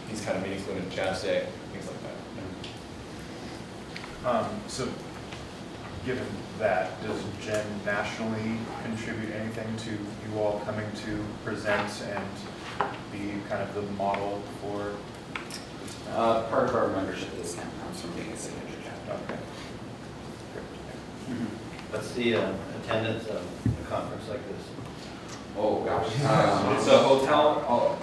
these kind of meetings going to Jazz Day, things like that. So, given that, does Gen nationally contribute anything to you all coming to present and be kind of the model for? Part of our membership discount comes from being a signature chapter. Okay. What's the attendance of a conference like this? Oh gosh, the hotel.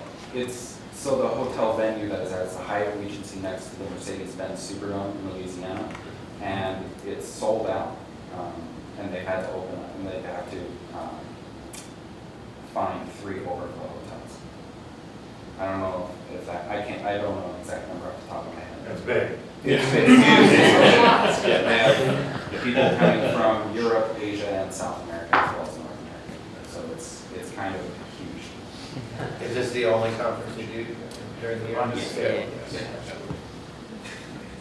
So the hotel venue that is at the Hyatt Regency next to the Mercedes-Benz Superdome in Louisiana, and it's sold out. And they had to open up, and they have to find 3 overflow hotels. I don't know if that, I don't know the exact number off the top of my head. It's big. It's big. They have people coming from Europe, Asia, and South America, as well as North America. So it's kind of huge. Is this the only conference you do during the year? Yes.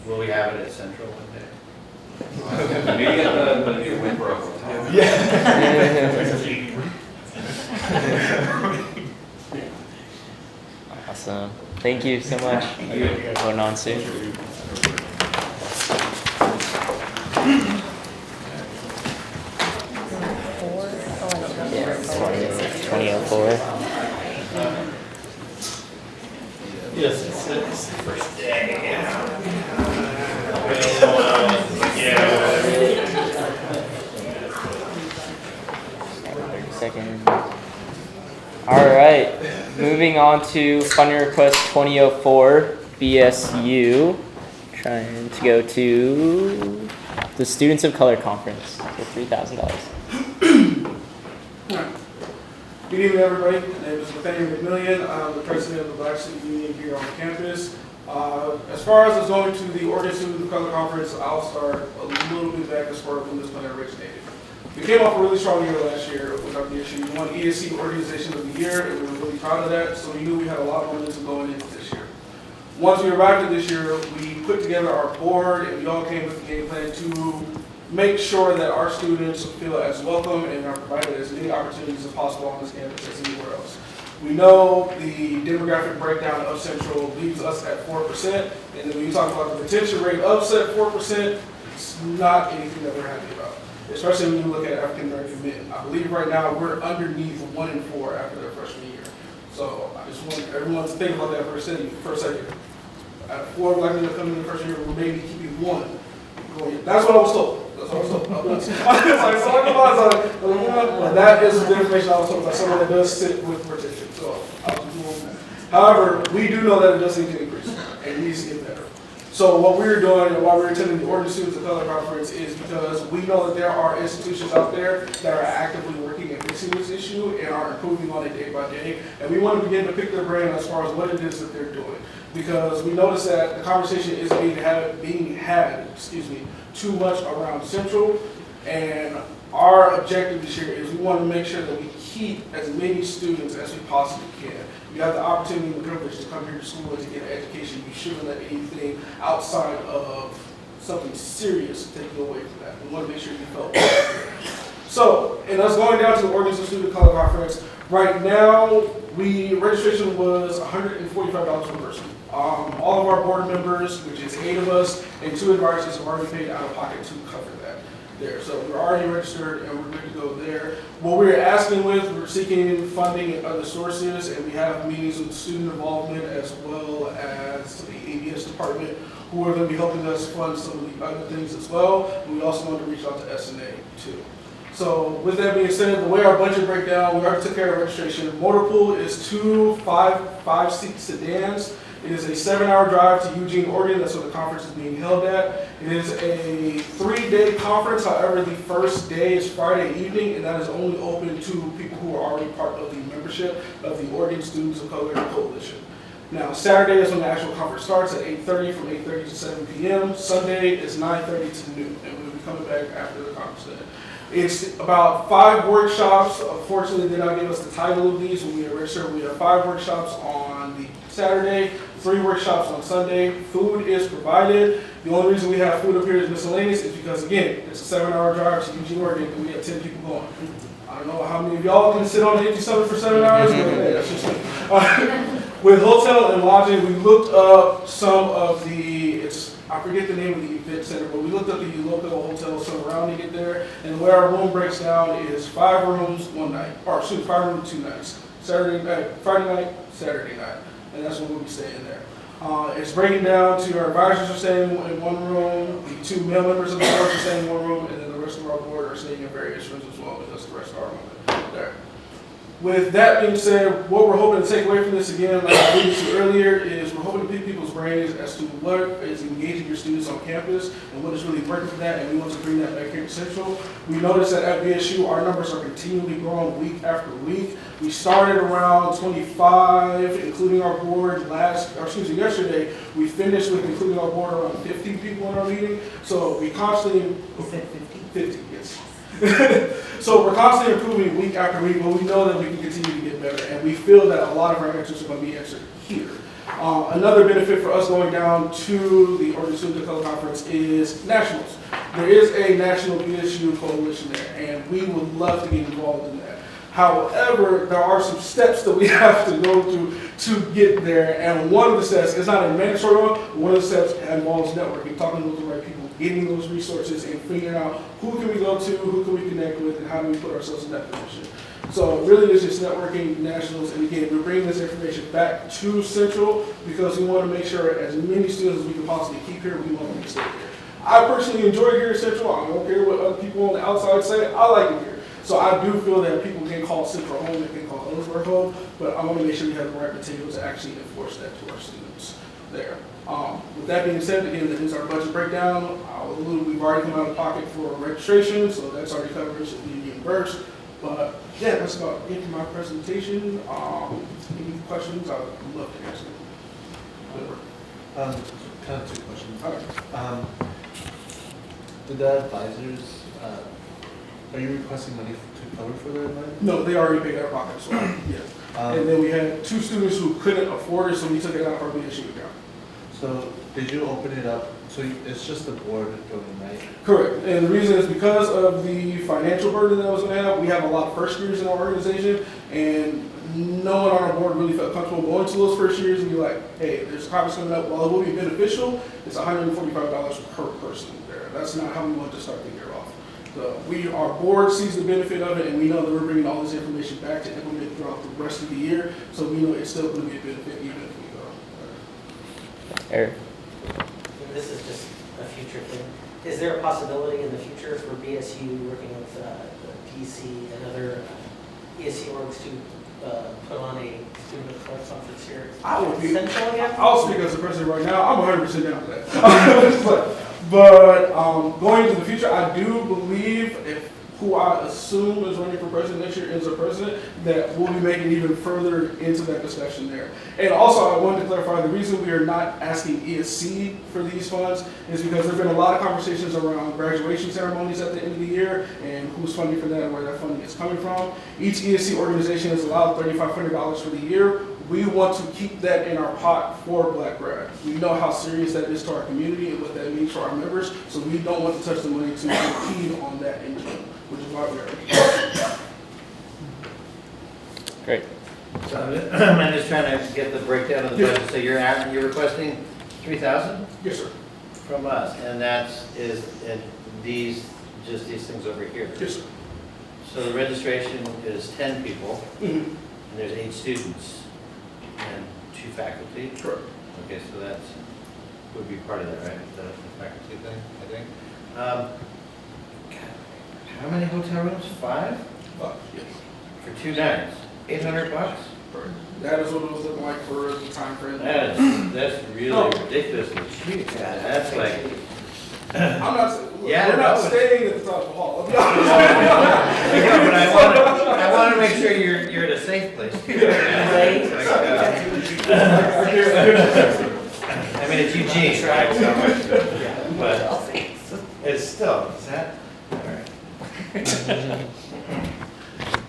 Will we have it at Central one day? Maybe at the new Winbrook Hotel. Awesome. Thank you so much. Going on soon. moving on to funding request 2004 BSU, trying to go to the Students of Color Conference for $3,000. Good evening, everybody. My name is Nathaniel McMillian. I'm the president of the Black Student Union here on campus. As far as going to the Oregon Student of Color Conference, I'll start a little bit back as far as when this plan originated. We came off a really strong year last year without the issue. We won ESC Organization of the Year, and we were really proud of that, so we knew we had a lot of momentum going into this year. Once we arrived at this year, we put together our board, and we all came with a game plan to make sure that our students feel as welcome and are provided as many opportunities as possible on this campus as anywhere else. We know the demographic breakdown of Central leaves us at 4%, and then when you talk about the retention rate of said 4%, it's not anything that we're happy about, especially when you look at African American men. I believe right now we're underneath 1 in 4 after their freshman year. So I just want everyone to think about that for a second. Out of 4 black men that come in the first year, we're maybe keeping 1 going in. That's what I was told. But that is the information I was told by someone that does sit with retention. So I'll just move on that. However, we do know that it does need to increase, and it needs to get better. So what we're doing and why we're attending the Oregon Students of Color Conference is because we know that there are institutions out there that are actively working at fixing this issue and are improving on it day by day. And we want to begin to pick their brain as far as what it is that they're doing. Because we notice that the conversation is being had too much around Central, and our objective this year is we want to make sure that we keep as many students as we possibly can. You have the opportunity and the privilege to come here to school and to get an education. You shouldn't let anything outside of something serious take you away from that. We want to make sure you felt welcome. So, and us going down to the Oregon Student of Color Conference, right now, registration was $145 per person. All of our board members, which is 8 of us, and 2 advisors have already paid out of pocket to cover that there. So we're already registered and we're good to go there. What we're asking we're seeking funding in other sources, and we have meetings with student involvement as well as the ABS department, who are going to be helping us fund some of the other things as well. And we also want to reach out to S&A too. So with that being said, the way our budget breakdown, we already took care of registration. Motor pool is 2 5-seat sedans. It is a 7-hour drive to Eugene, Oregon. That's where the conference is being held at. It is a 3-day conference. However, the first day is Friday evening, and that is only open to people who are already part of the membership of the Oregon Students of Color Coalition. Now, Saturday is when the actual conference starts at 8:30, from 8:30 to 7 p.m. Sunday is 9:30 to noon, and we'll be coming back after the conference then. It's about 5 workshops. Unfortunately, they did not give us the title of these when we registered. We have 5 workshops on the Saturday, 3 workshops on Sunday. Food is provided. The only reason we have food up here is miscellaneous is because, again, it's a 7-hour drive to Eugene, Oregon, and we have 10 people going. I don't know how many of y'all can sit on the empty stomach for 7 hours, but hey, that's just me. With hotel and lodging, we looked up some of the, I forget the name of the event center, but we looked up the local hotels surrounding it there, and where our room breaks down is 5 rooms 1 night, or 5 rooms 2 nights. Friday night, Saturday night, and that's when we'll be staying there. It's breaking down to our advisors are staying in 1 room, the 2 male members of the board are staying in 1 room, and then the rest of our board are staying in various rooms as well, because the rest are there. With that being said, what we're hoping to take away from this, again, like I alluded to earlier, is we're hoping to pick people's brains as to what is engaging your students on campus and what is really working for that, and we want to bring that back here to Central. We noticed that at BSU, our numbers are continually growing week after week. We started around 25, including our board yesterday. We finished with including our board around 50 people in our meeting. So we constantly, 50, yes. So we're constantly improving week after week, but we know that we can continue to get better, and we feel that a lot of our answers are going to be answered here. Another benefit for us going down to the Oregon Student of Color Conference is nationals. There is a national BSU coalition there, and we would love to get involved in that. However, there are some steps that we have to go through to get there, and one of the steps, it's not a mandatory one of the steps involves networking, talking with the right people, getting those resources, and figuring out who can we go to, who can we connect with, and how do we put ourselves in that position. So it really is just networking, nationals, and again, we're bringing this information back to Central because we want to make sure as many students as we can possibly keep here, we want them to stay here. I personally enjoy here at Central. I don't care what other people on the outside say. I like it here. So I do feel that people can call Central home, they can call Ellsworth home, but I want to make sure we have the right materials to actually enforce that to our students there. With that being said, again, that is our budget breakdown. We've already come out of pocket for registration, so that's already covered, it should be reimbursed. But yeah, that's about it for my presentation. Any questions, I would love to answer them. Kind of two questions. Okay. Did the advisors, are you requesting money to cover for the advisors? No, they already paid out of pocket, so yeah. And then we had 2 students who couldn't afford it, so we took it out of our BSU account. So did you open it up? So it's just the board building, right? Correct. And the reason is because of the financial burden that I was going to have. We have a lot of first years in our organization, and no one on our board really felt comfortable going to those first years and be like, hey, there's a conference coming up. While it will be beneficial, it's $145 per person there. That's not how we want to start the year off. So our board sees the benefit of it, and we know that we're bringing all this information back to implement throughout the rest of the year. So we know it's still going to be a benefit even if we go. Eric. This is just a future thing. Is there a possibility in the future for BSU working with the PC and other ESC orgs to put on a student conference here? I'll speak as a president right now. I'm 100% down for that. but going into the future, I do believe who I assume is running for president next year is a president, that we'll be making even further into that discussion there. And also, I wanted to clarify, the reason we are not asking ESC for these funds is because there have been a lot of conversations around graduation ceremonies at the end of the year and who's funding for that and where that funding is coming from. Each ESC organization is allowed $3,500 for the year. We want to keep that in our pot for Black grad. We know how serious that is to our community and what that means for our members, so we don't want to touch the money to impede on that in June, which is why we are. Great. So I'm just trying to get the breakdown of the budget. So you're requesting 3,000? Yes, sir. From us, and these things over here? Yes, sir. So the registration is 10 people, Mm-hmm. and there's 8 students and 2 faculty? Correct. Okay, so would be part of that, right? The faculty thing, I think. How many hotel rooms? 5? Yes. For 2 nights? $800? That is what it was looking like for the time frame. That's really ridiculously cheap. That's like. I'm not. Yeah, we're not staying at the top of the hall. Yeah, but I want to make sure you're at a safe place. I mean, it's Eugene, right? So, but it's still, is that? All right.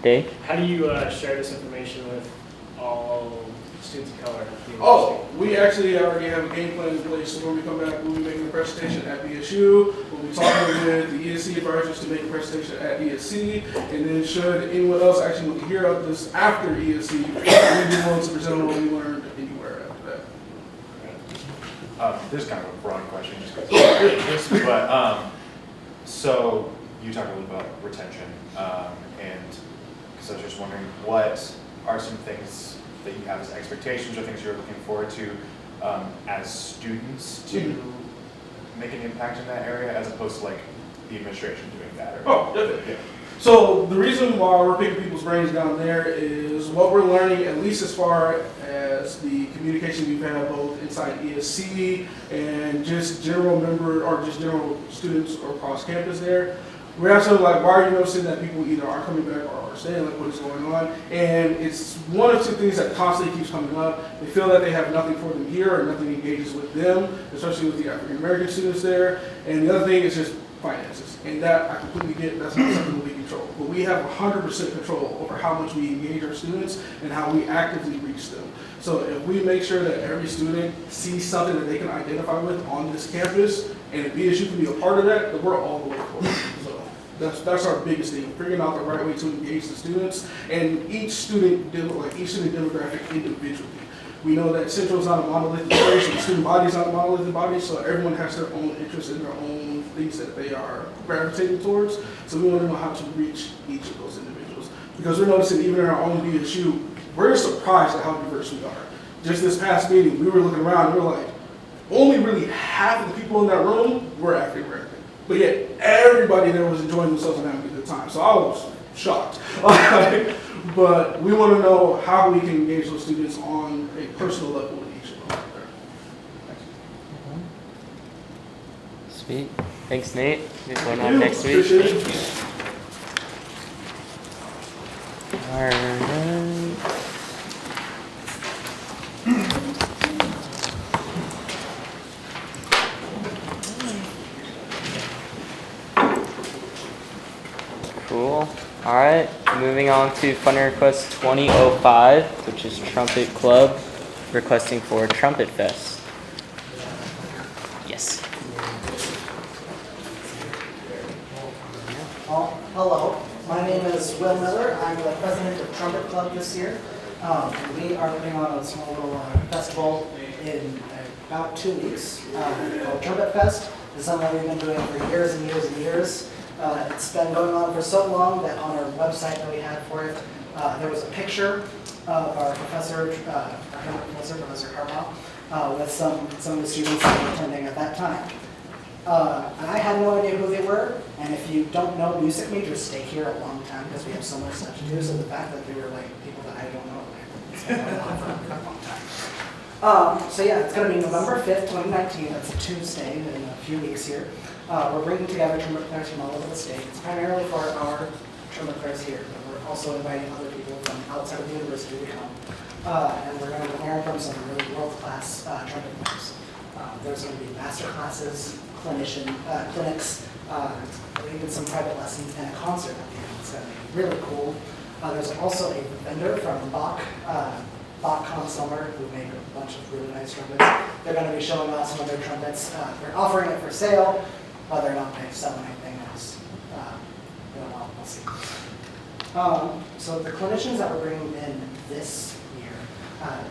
Dave? How do you share this information with all students of color? Oh, we actually already have a game plan in place. So when we come back, we'll be making a presentation at BSU. We'll be talking with the ESC advisors to make a presentation at ESC. And then should anyone else actually want to hear of this after ESC, we'll be willing to present on what we learned anywhere after that. This is kind of a broad question, just because but so you talked a little about retention, and because I was just wondering, what are some things that you have as expectations or things you're looking forward to as students to make an impact in that area, as opposed to like the administration doing that? Oh, definitely. Yeah. So the reason why we're picking people's brains down there is what we're learning, at least as far as the communication we've had both inside ESC and just general general students across campus there. We're actually like, why are you noticing that people either aren't coming back or are staying, like what is going on? And it's one of 2 things that constantly keeps coming up. They feel that they have nothing for them here or nothing engages with them, especially with the African American students there. And the other thing is just finances. And that I completely get, that's not something that we control. But we have 100% control over how much we engage our students and how we actively reach them. So if we make sure that every student sees something that they can identify with on this campus, and if BSU can be a part of that, then we're all the way for it. That's our biggest thing, figuring out the right way to engage the students and each student demographic individually. We know that Central is not a monolithic place, and the student body is not a monolithic body, so everyone has their own interests and their own things that they are gravitating towards. So we want to know how to reach each of those individuals. Because we're noticing even in our own BSU, we're surprised at how diverse we are. Just this past meeting, we were looking around and we were like, only really half of the people in that room were African American. But yet, everybody there was enjoying themselves and having a good time. So I was shocked. But we want to know how we can engage those students on a personal level with each of them. Sweet. Thanks, Nate. We're going Thank on you. next week. Appreciate it. Alright. Cool. Alright, moving on to funding request 2005, which is Trumpet Club requesting for Trumpet Fest. Yes. Hello, my name is Will Miller. I'm the president of Trumpet Club this year. We are putting on a small little festival in about 2 weeks called Trumpet Fest. It's something that we've been doing for years and years and years. It's been going on for so long that on our website that we had for it, there was a picture of our professor, Professor Carmel, with some of the students that were attending at that time. And I had no idea who they were, and if you don't know music majors, stay here a long time because we have so much stuff to do, so the fact that they were like people that I don't know, it's been going on for a long time. So yeah, it's going to be November 5th, 2019, that's a Tuesday in a few weeks here. We're bringing together trumpet players from all over the state. It's primarily for our trumpet players here, but we're also inviting other people from outside of the university to come. And we're going to learn from some really world-class trumpet players. There's going to be master classes, clinics, even some private lessons, and a concert at the end. It's going to be really cool. There's also a vendor from Bach Summer, who make a bunch of really nice trumpets. They're going to be showing off some of their trumpets. They're offering it for sale. Whether or not they sell anything else, we'll see. So the clinicians that we're bringing in this year,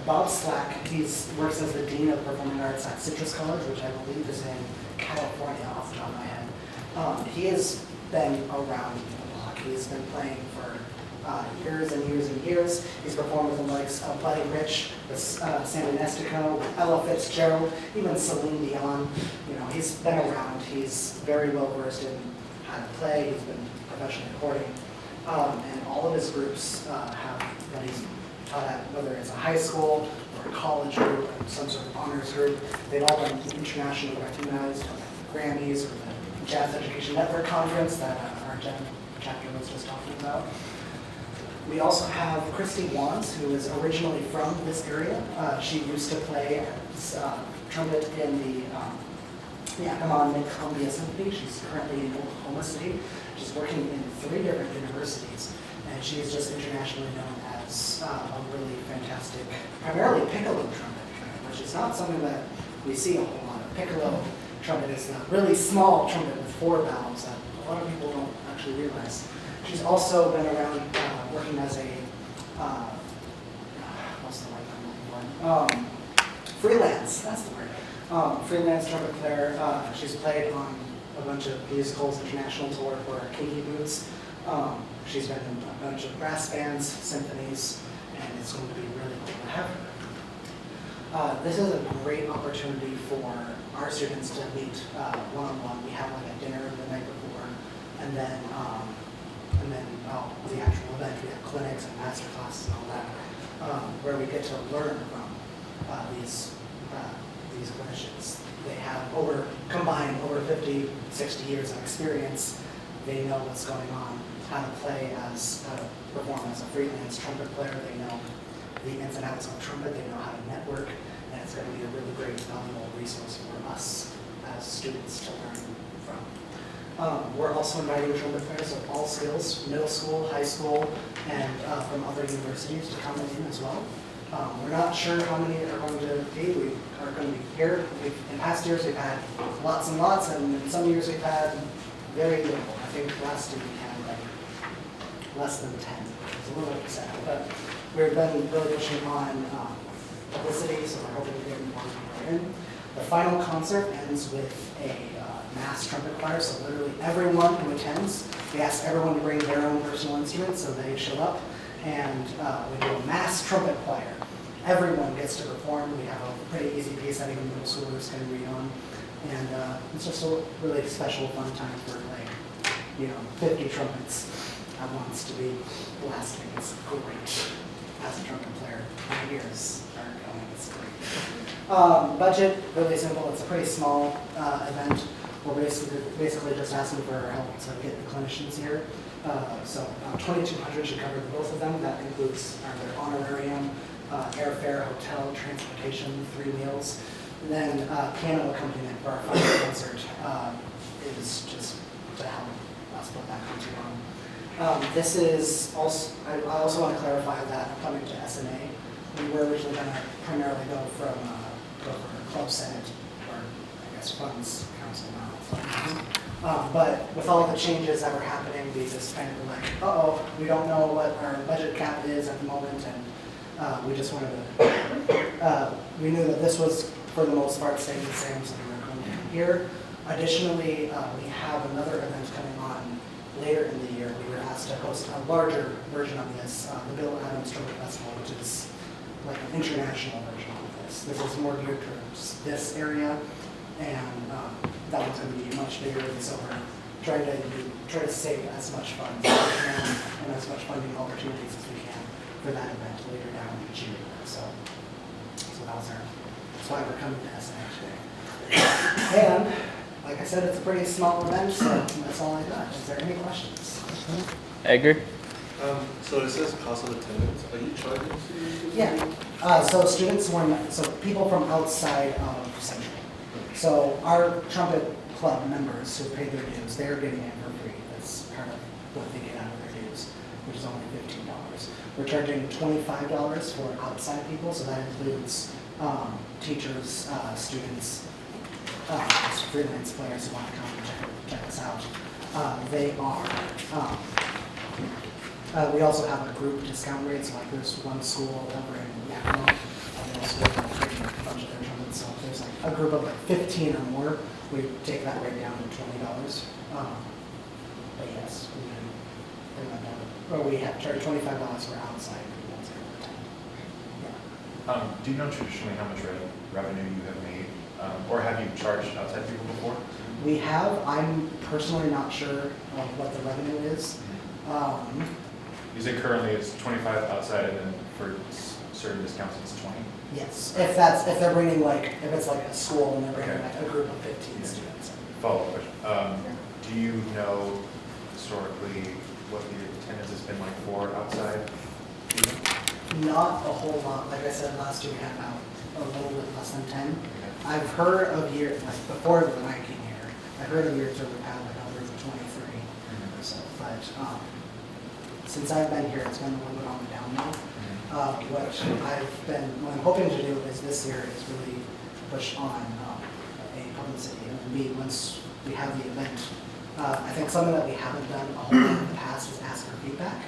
Bob Slack, he works as the Dean of Performing Arts at Citrus College, which I believe is in California off the top of my head. He has been around the block. He's been playing for years and years and years. He's performed with the likes of Buddy Rich, with Sandy Nestico, with Ella Fitzgerald, even Celine Dion. You know, he's been around. He's very well versed in how to play. He's been professionally recording. And all of his groups that he's taught at, whether it's a high school or a college group, or some sort of honors group, they've all been internationally recognized from the Grammys or the Jazz Education Network Conference that our Gen chapter was just talking about. We also have Christy Wands, who is originally from this area. She used to play trumpet in the Yakima Mid-Columbia Symphony. She's currently in Oklahoma City. She's working in 3 different universities, and she is just internationally known as a really fantastic, primarily piccolo trumpet, which is not something that we see a whole lot of. Piccolo trumpet is a really small trumpet with 4 valves that a lot of people don't actually realize. She's also been around working as a, what's the word I'm looking for? Freelance, that's the word. Freelance trumpet player. She's played on a bunch of musicals, international tour for Kinky Boots. She's been in a bunch of brass bands, symphonies, and it's going to be really cool to have her. This is a great opportunity for our students to meet one-on-one. We have like a dinner the night before, and then the actual event. We have clinics and master classes and all that, where we get to learn from these clinicians. They have combined over 50, 60 years of experience. They know what's going on, how to perform as a freelance trumpet player. They know the ins and outs of trumpet. They know how to network, and it's going to be a really great, valuable resource for us as students to learn from. We're also inviting trumpet players of all skills, middle school, high school, and from other universities to come in as well. We're not sure how many are going to be. We are going to be here. In past years, we've had lots and lots, and in some years, we've had very little. I think last year we had like less than 10. It's a little bit sad, but we've been really pushing on publicity, so we're hoping to get more people in. The final concert ends with a mass trumpet choir, so literally everyone who attends, we ask everyone to bring their own personal instruments, so they show up, and we do a mass trumpet choir. Everyone gets to perform. We have a pretty easy piece that even middle schoolers can read on, and it's just a really special, fun time for 50 trumpets. wants to be blasting. It's great. As a trumpet player, my ears are going, it's great. Budget, really simple. It's a pretty small event. We're basically just asking for help to get the clinicians here. So 2,200 should cover both of them. That includes their honorarium, airfare, hotel, transportation, 3 meals. And then piano accompaniment for our final concert is just to help us put that concert on. This is also, I also want to clarify that I'm coming to S&A. We were originally going to primarily go for Club Senate, or I guess Funds Council now. But with all the changes that were happening, we just kind of were like, uh-oh, we don't know what our budget cap is at the moment, and we just wanted to, we knew that this was, for the most part, staying the same, so we were going to come here. Additionally, we have another event coming on later in the year. We were asked to host a larger version of this, the Bill Adams Trumpet Festival, which is like an international version of this. This is more geared towards this area, and that one's going to be much bigger, and so we're trying to save as much funds as we can and as much funding opportunities as we can for that event later down in June. So that's why we're coming to S&A today. And like I said, it's a pretty small event, so that's all I got. Is there any questions? Edgar? So it says cost of attendance. Are you charging students? Yeah. So students, so people from outside of Central. So our trumpet club members who pay their dues, they're getting it for free. That's part of what they get out of their dues, which is only $15. We're charging $25 for outside people, so that includes teachers, students, freelance players who want to come and check us out. We also have a group discount rate, so like there's one school over in Yakima, they also have a bunch of their trumpets, so if there's like a group of like 15 or more, we take that rate down to $20. But yes, we can bring that down. Or we have charged $25 for outside people to attend. Yeah. Do you know traditionally how much revenue you have made, or have you charged outside people before? We have. I'm personally not sure what the revenue is. You say currently it's 25 outside, and then for certain discounts it's 20? Yes, if they're bringing if it's like a school and they're bringing like a group of 15 students. Follow-up question. Do you know historically what the attendance has been like for outside? Not a whole lot. Like I said, last year we had about a little bit less than 10. I've heard of years, like before when I came here, I heard of years where we've had like upwards of 23 or so. But since I've been here, it's been a little bit on the down now. What I'm hoping to do is this year is really push on a publicity. And once we have the event, I think something that we haven't done a whole lot in the past is ask for feedback.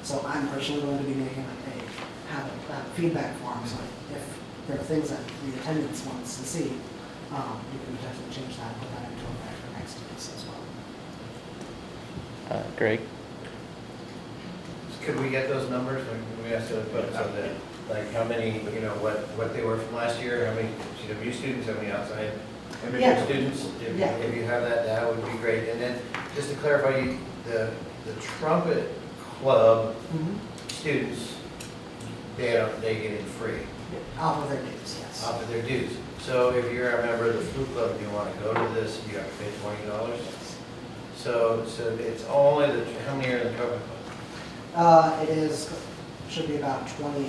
So I'm personally going to be making have a feedback form. So if there are things that the attendance wants to see, you can potentially change that and put that into effect for next year's as well. Greg? Could we get those numbers? We have to put it on the, like how many, what they were from last year, how many CWU students, how many outside students? If you have that, that would be great. And then just to clarify, the trumpet club students, they get in free. Off of their dues, yes. Off of their dues. So if you're a member of the flute club and you want to go to this, you have to pay $20. So it's only how many are in the trumpet club? It should be about 23,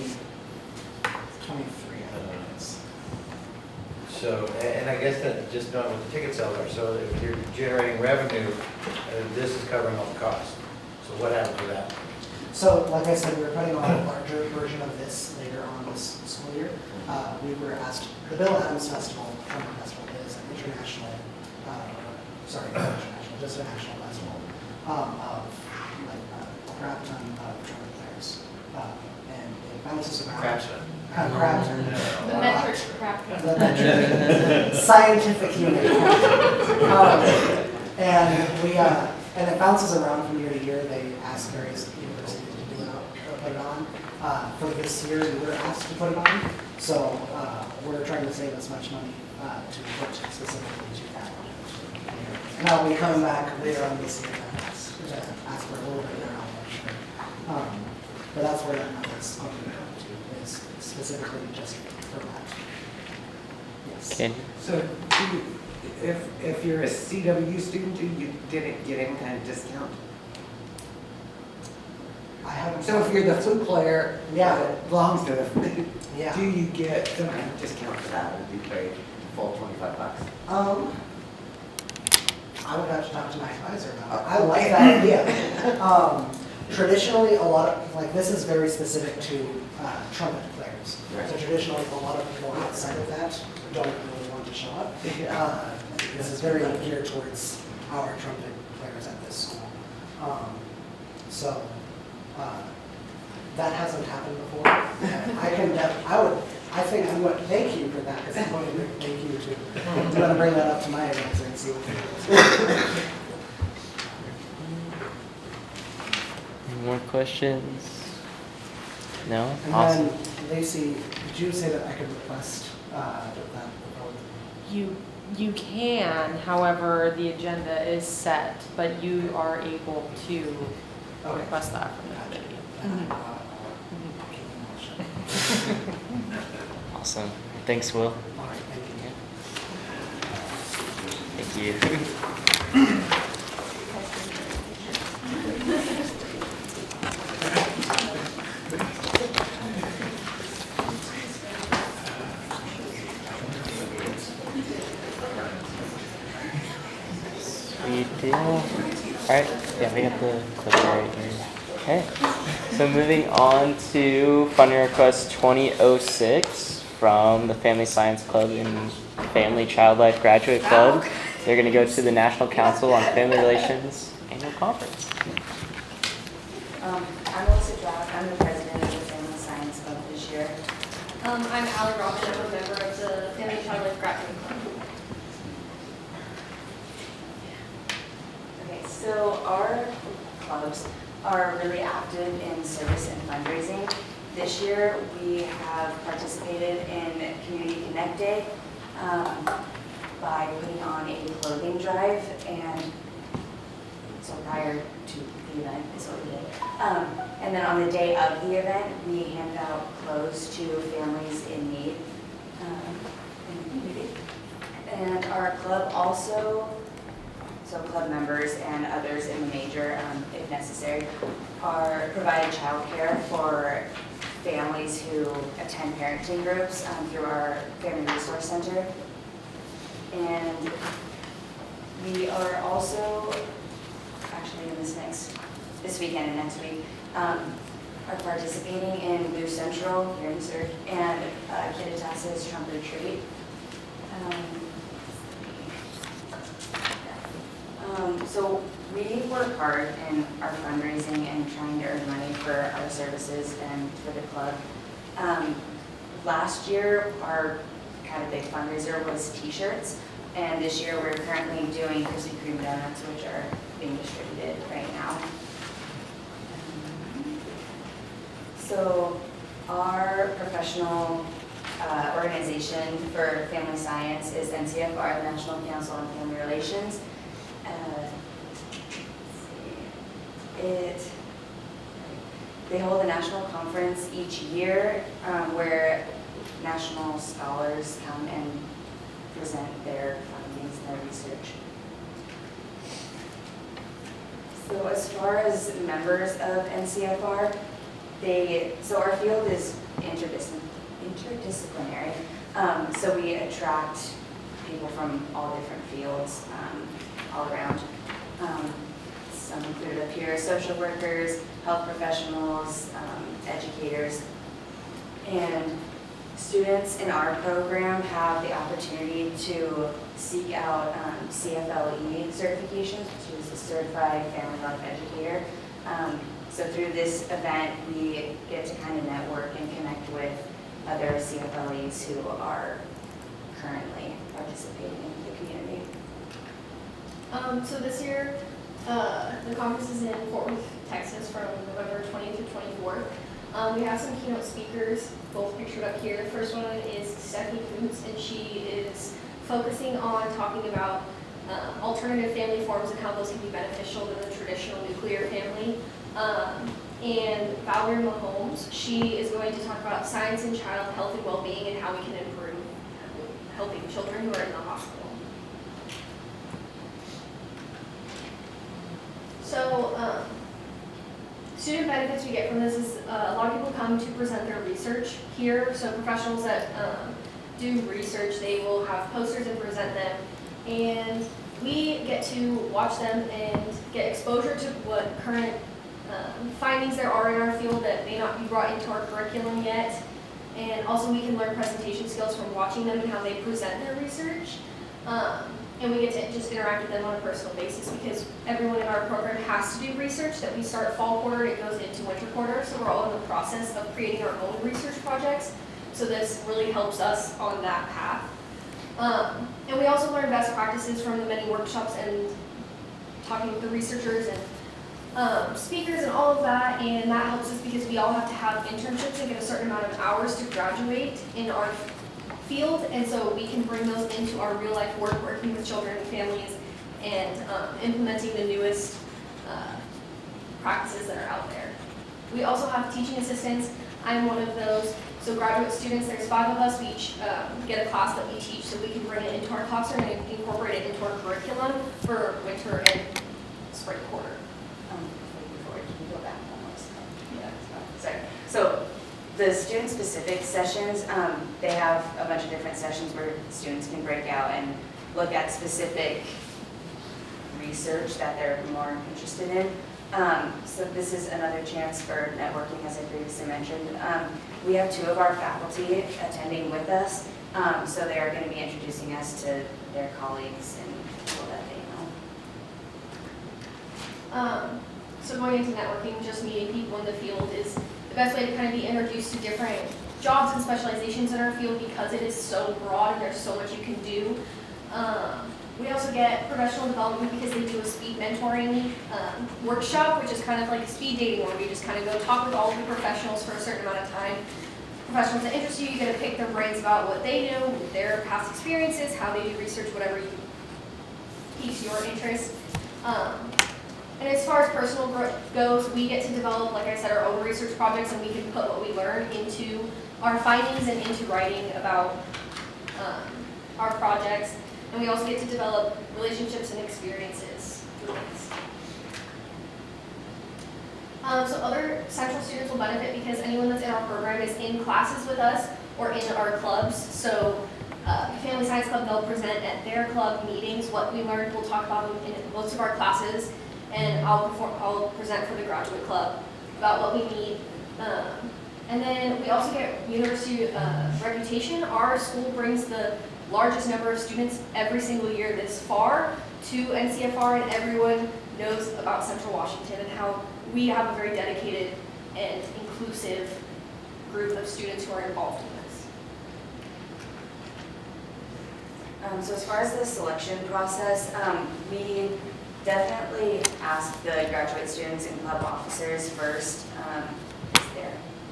I think it is. So, and I guess that just knowing what the ticket sales are, so if you're generating revenue, this is covering all the costs. So what happens with that? So, like I said, we're putting on a larger version of this later on this school year. We were asked, the Bill Adams Festival, Trumpet Festival, is an international, not international, just a national festival of crap ton of trumpet players. And it bounces around. Crap ton. Crap ton. The metric crap ton. The metric scientific unit. And it bounces around from year to year. They ask various universities to do it or put it on. For this year, we were asked to put it on. So we're trying to save as much money to put specifically to that. And I'll be coming back later on this year to ask for a little bit more knowledge. But that's where that number's going to come to, is specifically just for that. Yes. Okay. So if you're a CWU student, you didn't get any kind of discount? I haven't. So if you're the flute player that belongs to the, Yeah. do you get some kind of discount for that, or do you pay full $25? I would have to talk to my advisor about it. I like that idea. Traditionally, a lot of, like, this is very specific to trumpet players. Right. So traditionally, a lot of people outside of that don't really want to show up. This is very geared towards our trumpet players at this school. So that hasn't happened before. I think I'm going to thank you for that, because I'm going to thank you too. I'm going to bring that up to my advisor and see what they do. Any more questions? No? And Awesome. then, Lacey, did you say that I could request that? You can, however, the agenda is set, but you are able to request that from the committee. Awesome. Thanks, Will. All right, thank you. Thank you. Sweet deal. Alright, yeah, we have the clip right here. Okay, so moving on to funding request 2006 from the Family Science Club and Family Child Life Graduate Club. They're going to go to the National Council on Family Relations Annual Conference. I'm Melissa Jock. I'm the president of the Family Science Club this year. I'm Allie Robin. I'm a member of the Family Child Life Graduate Club. Okay, so our clubs are really active in service and fundraising. This year, we have participated in Community Connect Day by putting on a clothing drive, and so prior to the event is what we did. And then on the day of the event, we hand out clothes to families in need in the community. And our club also, so club members and others in the major, if necessary, are provided childcare for families who attend parenting groups through our Family Resource Center. And we are also, actually in this weekend and next week, are participating in Blue Central here in Surrey and Kittitas's Trump Retreat. So we work hard in our fundraising and trying to earn money for our services and for the club. Last year, our kind of big fundraiser was t-shirts, and this year we're currently doing Krispy Kreme donuts, which are being distributed right now. So our professional organization for family science is NCFR, the National Council on Family Relations. They hold a national conference each year where national scholars come and present their findings and their research. So as far as members of NCFR, so our field is interdisciplinary. So we attract people from all different fields all around. Some included up here, social workers, health professionals, educators. And students in our program have the opportunity to seek out CFLE certifications, which is a Certified Family Life Educator. So through this event, we get to kind of network and connect with other CFLEs who are currently participating in the community. So this year, the conference is in Fort Worth, Texas from November 20th through 24th. We have some keynote speakers, both pictured up here. The first one is Stephanie Boots, and she is focusing on talking about alternative family forms and how those can be beneficial to the traditional nuclear family. And Valerie Mahomes, she is going to talk about science in child health and well-being and how we can improve helping children who are in the hospital. So, student benefits we get from this is a lot of people come to present their research here. So professionals that do research, they will have posters and present them. And we get to watch them and get exposure to what current findings there are in our field that may not be brought into our curriculum yet. And also we can learn presentation skills from watching them and how they present their research. And we get to just interact with them on a personal basis because everyone in our program has to do research that we start fall quarter and it goes into winter quarter. So we're all in the process of creating our own research projects. So this really helps us on that path. And we also learn best practices from the many workshops and talking with the researchers and speakers and all of that. And that helps us because we all have to have internships and get a certain amount of hours to graduate in our field, and so we can bring those into our real life work, working with children and families and implementing the newest practices that are out there. We also have teaching assistants. I'm one of those. So graduate students, there's 5 of us. We each get a class that we teach so we can bring it into our classroom and incorporate it into our curriculum for winter and spring quarter. Before, can you go back almost? Yeah, sorry. So the student-specific sessions, they have a bunch of different sessions where students can break out and look at specific research that they're more interested in. So this is another chance for networking, as I previously mentioned. We have 2 of our faculty attending with us, so they are going to be introducing us to their colleagues and people that they know. So going into networking, just meeting people in the field is the best way to kind of be introduced to different jobs and specializations in our field because it is so broad and there's so much you can do. We also get professional development because they do a speed mentoring workshop, which is kind of like a speed dating where we just kind of go talk with all of the professionals for a certain amount of time. Professionals that interest you, you get to pick their brains about what they do, their past experiences, how they do research, whatever piques your interest. And as far as personal growth goes, we get to develop, like I said, our own research projects, and we can put what we learn into our findings and into writing about our projects. And we also get to develop relationships and experiences through this. So other Central students will benefit because anyone that's in our program is in classes with us or in our clubs. So Family Science Club, they'll present at their club meetings what we learned. We'll talk about them in most of our classes. And I'll present for the graduate club about what we need. And then we also get university reputation. Our school brings the largest number of students every single year this far to NCFR, and everyone knows about Central Washington and how we have a very dedicated and inclusive group of students who are involved in this. So as far as the selection process, we definitely ask the graduate students and club officers first, because they're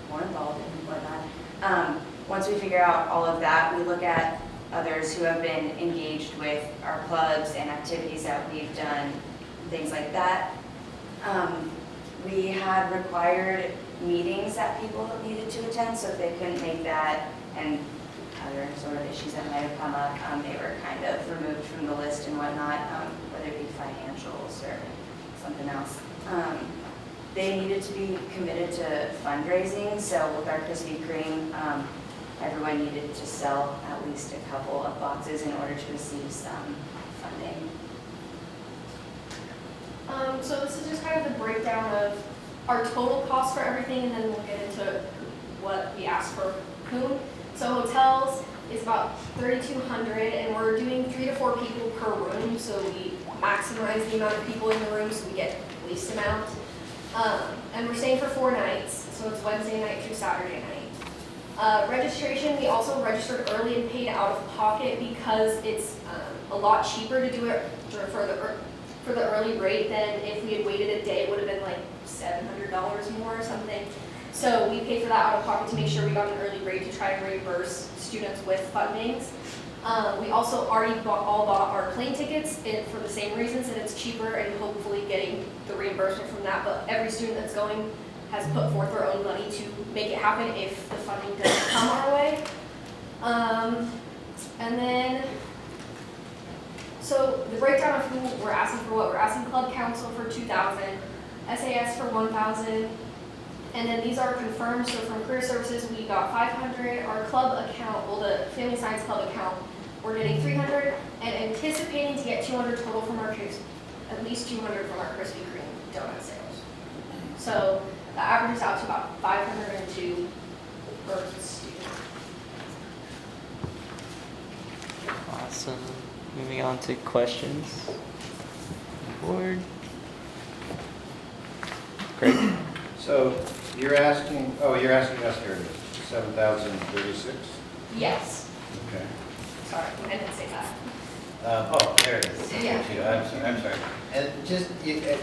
more involved and whatnot. Once we figure out all of that, we look at others who have been engaged with our clubs and activities that we've done, things like that. We had required meetings that people needed to attend, so if they couldn't make that and other sort of issues that might have come up, they were kind of removed from the list and whatnot, whether it be financials or something else. They needed to be committed to fundraising, so with our Krispy Kreme, everyone needed to sell at least a couple of boxes in order to receive some funding. So this is just kind of the breakdown of our total cost for everything, and then we'll get into what we ask for whom. So hotels is about $3,200, and we're doing 3 to 4 people per room, so we maximize the amount of people in the room so we get the least amount. And we're staying for 4 nights, so it's Wednesday night through Saturday night. Registration, we also registered early and paid out of pocket because it's a lot cheaper to do it for the early rate than if we had waited a day. It would have been like $700 more or something. So we paid for that out of pocket to make sure we got an early rate to try and reimburse students with fundings. We also already bought our plane tickets for the same reasons, and it's cheaper and hopefully getting the reimbursement from that. But every student that's going has put forth their own money to make it happen if the funding doesn't come our way. And then, so the breakdown of who we're asking for what, we're asking Club Council for 2,000, SAS for 1,000, and then these are confirmed. So from Career Services, we got 500. Our club account, well, the Family Science Club account, we're getting 300, and anticipating to get 200 total from our at least 200 from our Krispy Kreme donut sales. So that averages out to about 502 per student. Awesome. Moving on to questions. Board. Great. So you're asking us here, 7,036? Yes. Okay. Sorry, I didn't say that. Oh, there it is. Yeah. I'm sorry. And just,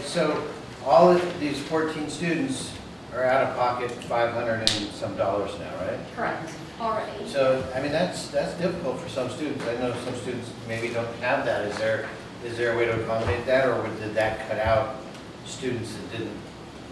so all of these 14 students are out of pocket $500 and some dollars now, right? Correct. Already. So, I mean, that's difficult for some students. I know some students maybe don't have that. Is there a way to accommodate that, or did that cut out students that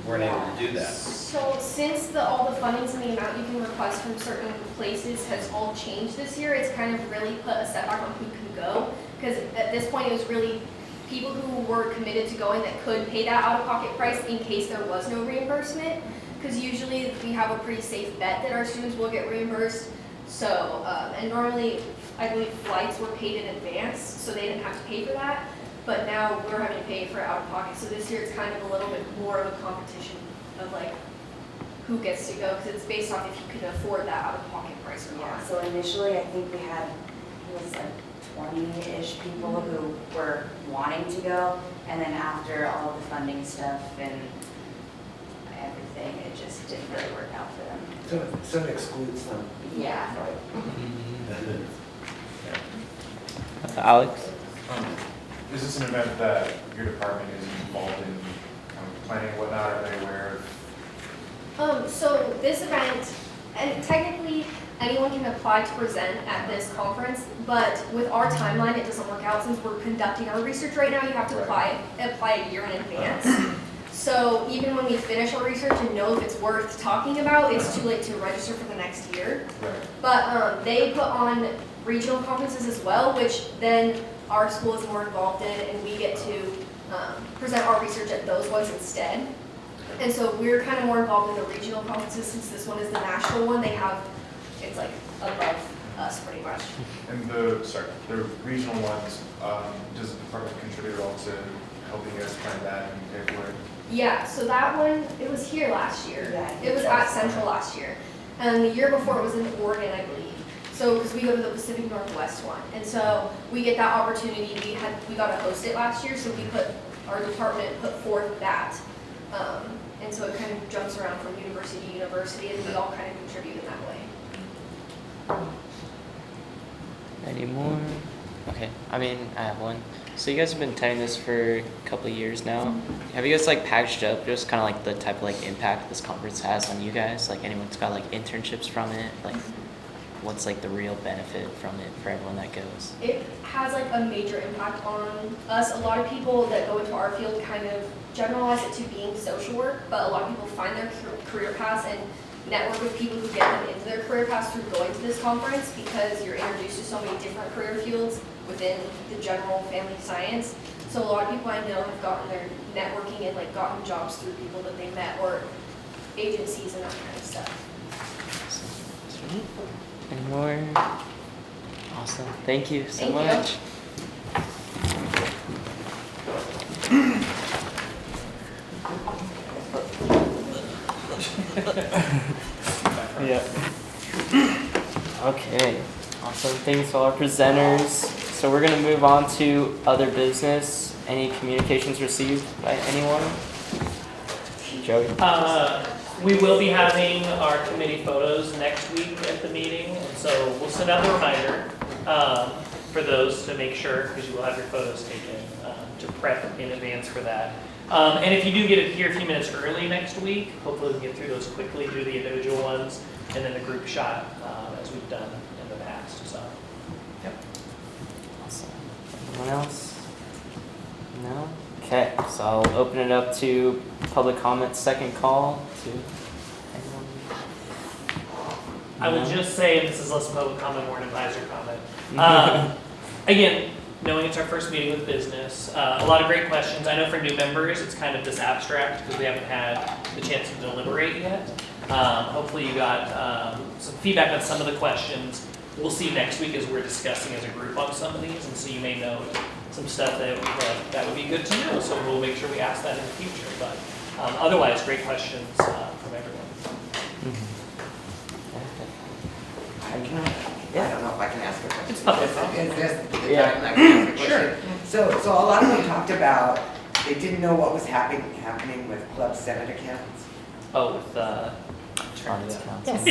weren't able to do that? So since all the fundings and the amount you can request from certain places has all changed this year, it's kind of really put a setback on who can go. Because at this point, it was really people who were committed to going that could pay that out-of-pocket price in case there was no reimbursement. Because usually we have a pretty safe bet that our students will get reimbursed. So, and normally, I believe flights were paid in advance, so they didn't have to pay for that. But now we're having to pay for it out of pocket. So this year it's kind of a little bit more of a competition of like who gets to go, because it's based off if you can afford that out of pocket price or not. Yeah, so initially I think we had, it was like 20-ish people who were wanting to go, and then after all the funding stuff and everything, it just didn't really work out for them. So it excludes them. Yeah. Alex? Is this an event that your department is involved in planning and whatnot? Are they aware of? So this event, and technically anyone can apply to present at this conference, but with our timeline, it doesn't work out since we're conducting our research right now. You have to apply a year in advance. So even when we finish our research and know if it's worth talking about, it's too late to register for the next year. Right. But they put on regional conferences as well, which then our school is more involved in, and we get to present our research at those ones instead. And so we're kind of more involved in the regional conferences since this one is the national one. It's like above us pretty much. And the regional ones, does the department contribute at all to helping you guys plan that and pay for it? Yeah, so that one, it was here last year. Yeah, It was at Central last year. And the year before it was in Oregon, I believe. So, because we go to the Pacific Northwest one. And so we get that opportunity. We got to host it last year, so our department put forth that. And so it kind of jumps around from university to university, and we all kind of contribute in that way. Any more? Okay, I have one. So you guys have been attending this for a couple of years now. Have you guys packaged up just kind of the type of impact this conference has on you guys? Anyone's got internships from it? What's the real benefit from it for everyone that goes? It has a major impact on us. A lot of people that go into our field kind of generalize it to being social work, but a lot of people find their career paths and network with people who get them into their career paths through going to this conference, because you're introduced to so many different career fields within the general family science. So a lot of people I know have gotten their networking and gotten jobs through people that they met or agencies and that kind of stuff. Sweet. Any more? Awesome. Thank you so Thank you. much. Yeah. Okay. Awesome. Thanks to all our presenters. So we're going to move on to other business. Any communications received by anyone? Joey? We will be having our committee photos next week at the meeting, and so we'll send out a reminder for those to make sure, because you will have your photos taken to prep in advance for that. And if you do get here a few minutes early next week, hopefully we can get through those quickly, do the individual ones, and then the group shot as we've done in the past. So, yep. Anyone else? No? Okay, so I'll open it up to public comment, second call to anyone. I would No? just say, and this is less public comment, more an advisor comment. Again, knowing it's our first meeting with business, a lot of great questions. I know for new members, it's kind of this abstract because we haven't had the chance to deliberate yet. Hopefully you got some feedback on some of the questions. We'll see next week as we're discussing as a group on some of these, and so you may know some stuff that would be good to know. So we'll make sure we ask that in the future. But otherwise, great questions from everyone. I don't know if I can ask a question. It's public. Is this the time Yeah. I can ask a Sure. question? So a lot of them talked about they didn't know what was happening with Club Senate accounts. Oh, with Funds counts. Yes.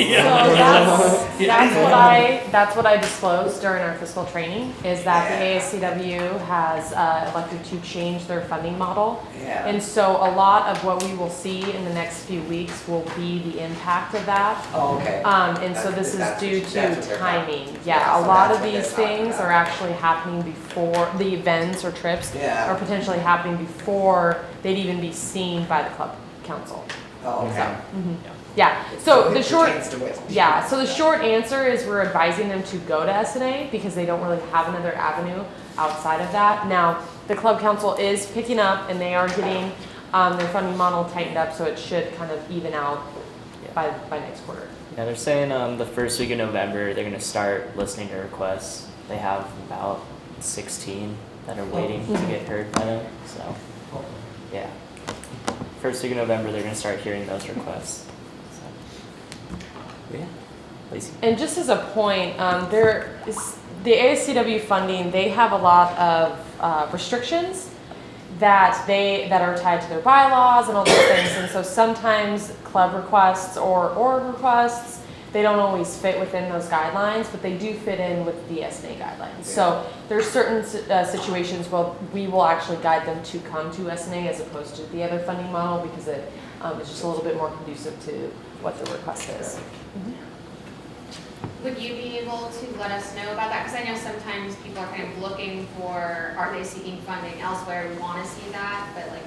Yeah. So that's what I disclosed during our fiscal training, is that the ASCW has elected to change their funding model. Yeah. And so a lot of what we will see in the next few weeks will be the impact of that. Oh, okay. And so this is due that's to what they're timing. talking- Yeah, a so lot that's of what they're these talking things about. are actually happening before, the events or trips Yeah. are potentially happening before they'd even be seen by the club council. Oh, okay. Yeah, so the it short, pertains to it. yeah, so the short answer is we're advising them to go to S&A because they don't really have another avenue outside of that. Now, the club council is picking up and they are getting their funding model tightened up, so it should kind of even out by next quarter. Yeah, they're saying the first week of November they're gonna start listening to requests. They have about 16 that are waiting to get heard by them. So, yeah, first week of November they're gonna start hearing those requests. So, yeah, Lacey. And just as a point, there is the ASCW funding. They have a lot of restrictions that are tied to their bylaws and all those things. And so sometimes club requests or org requests, they don't always fit within those guidelines, but they do fit in with the S&A guidelines. So there's certain situations where we will actually guide them to come to S&A as opposed to the other funding model because it is just a little bit more conducive to what the request is. Would you be able to let us know about that? Because I know sometimes people are kind of looking for, are they seeking funding elsewhere? We want to see that, but like,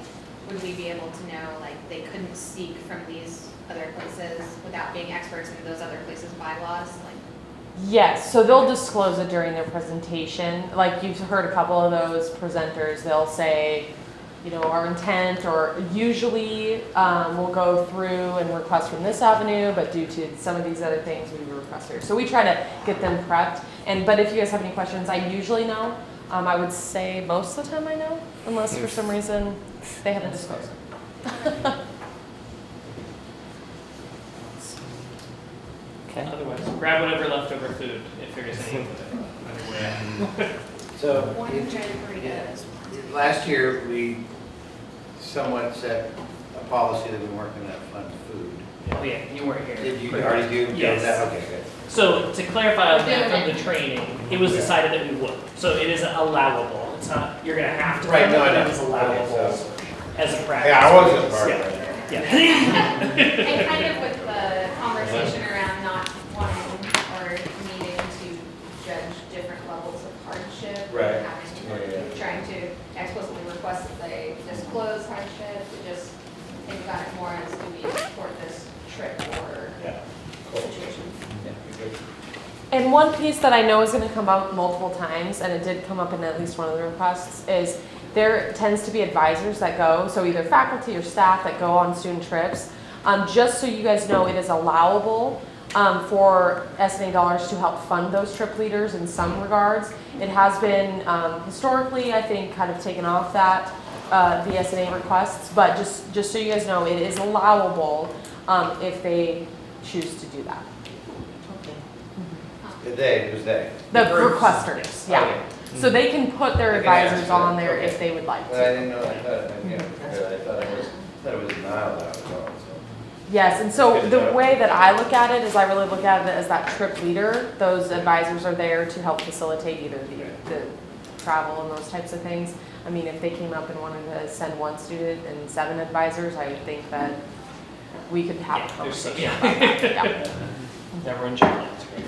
would we be able to know, like, they couldn't seek from these other places without being experts in those other places' bylaws? Like, Yes, so they'll disclose it during their presentation. Like you've heard a couple of those presenters, they'll say, you know, our intent, or usually we'll go through and request from this avenue, but due to some of these other things, we request here. So we try to get them prepped. But if you guys have any questions, I usually know. I would say most of the time I know, unless for some reason they haven't disclosed. Okay. Otherwise, grab whatever leftover food if there is any on your way out. So, one giant burritos. last year, we somewhat set a policy that we weren't gonna fund food. Oh yeah, you weren't here. Did you already do? Yes. Okay, good. So to clarify on that We're from the training, it was decided that we would. So it is allowable. It's not, you're gonna have to. Right, fund it, no, I but know. it is allowable Okay, so- as a practice. Yeah, I wasn't part of Yeah. it. Yeah. And kind of with the conversation around not wanting or needing to judge different levels of hardship. Right. Trying to explicitly request that they disclose hardship, to just think about it more as do we support this trip or situation. And one piece that I know is going to come up multiple times, and it did come up in at least one of the requests, is there tends to be advisors that go, so either faculty or staff that go on student trips. Just so you guys know, it is allowable for S&A dollars to help fund those trip leaders in some regards. It has been historically, I think, kind of taken off that, the S&A requests, but just so you guys know, it is allowable if they choose to do that. Who's they? The requesters, yeah. Okay. So they can put their They can ask advisors for on that. there Okay. if they would like But I to. didn't know, I thought it was denial that was all, so. Yes, and so Good to the know. way that I look at it is I really look at it as that trip leader. Those advisors are there to help facilitate either the travel and those types of things. I mean, if they came up and wanted to send one student and 7 advisors, I would think that we could have a conversation about that. Yeah. Everyone jet lags, right?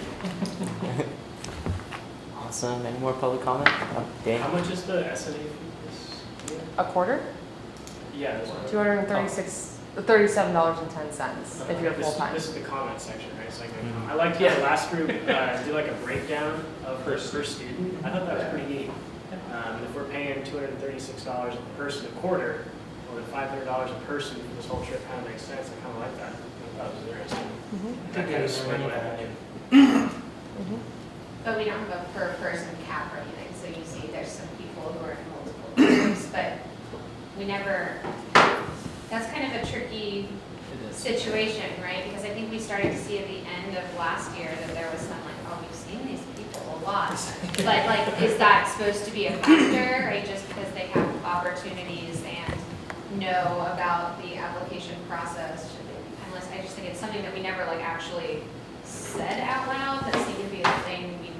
Awesome. Any more public comment? Oh, Dan? How much is the S&A fee this year? A quarter? Yeah, this one. $237.10 if you're full-time. This is the comment section, right? So I liked how the last group do like a breakdown of per student. I thought that was pretty neat. If we're paying $236 a person a quarter, well then $500 a person for this whole trip kind of makes sense. I kind of like that. I thought it was interesting. That kind of split what I had. But we don't have a per person cap or anything, so you see there's some people who are in multiple groups, but we never, that's kind of a tricky situation, right? Because I think we started to see at the end of last year that there was some like, oh, we've seen these people a lot. But like, is that supposed to be a factor, right? Just because they have opportunities and know about the application process, should they be penalized? I just think it's something that we never like actually said out loud. That seemed to be a thing we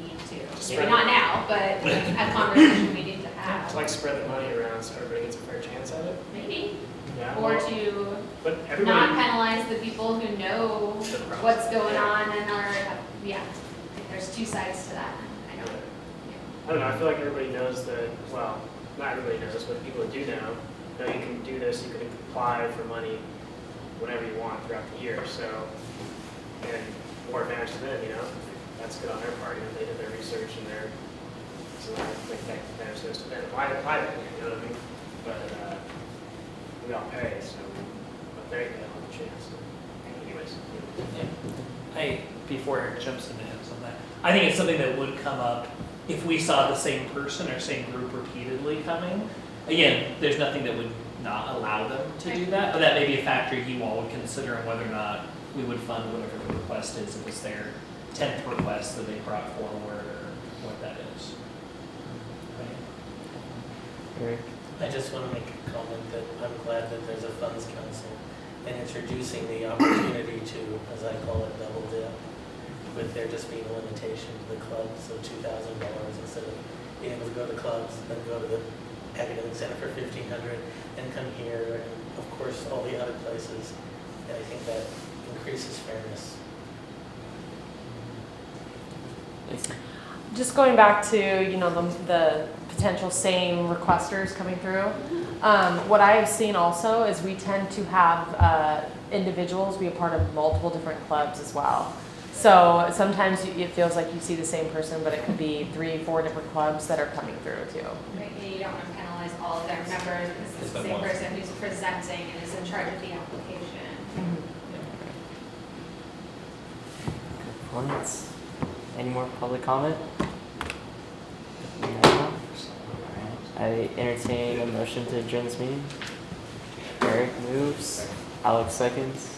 need to, maybe not now, but a conversation we need to have. To like spread the money around so everybody gets a fair chance at it. Maybe. Yeah, Or well, to but not everybody, penalize the people who know what's going on and are, yeah, I think there's two sides to that. I I don't know, I feel like everybody knows that, well, not everybody knows, but people that do know you can do this, you can apply for money whenever you want throughout the year, so, and more advantage to them, that's good on their part, they did their research and so I think that advantage goes to them. Why apply that, you know what I mean? But, we all pay, so, but they have a chance, anyways. Before Eric jumps into him on that, I think it's something that would come up if we saw the same person or same group repeatedly coming. Again, there's nothing that would not allow them to do that, but that may be a factor you all would consider on whether or not we would fund whatever the request is, if it's their 10th request that they brought forward or what that is. Eric? I just want to make a comment that I'm glad that there's a funds council and introducing the opportunity to, as I call it, double dip, with there just being a limitation to the clubs of $2,000 instead of being able to go to clubs, then go to the academic center for $1,500 and come here, and of course all the other places. And I think that increases fairness. Just going back to, the potential same requesters coming through. What I have seen also is we tend to have individuals be a part of multiple different clubs as well. So sometimes it feels like you see the same person, but it could be 3-4 different clubs that are coming through too. Right, you don't want to penalize all of their members because it's the same person who's presenting and is in charge of the application. Good points. Any more public comment? No. I entertain a motion to adjourn this meeting. Eric moves. Alex seconds.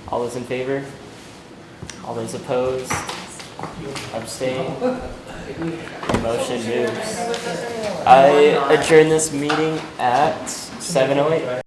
All those in favor? All those opposed? Abstain? Motion moves. I adjourn this meeting at 7:08.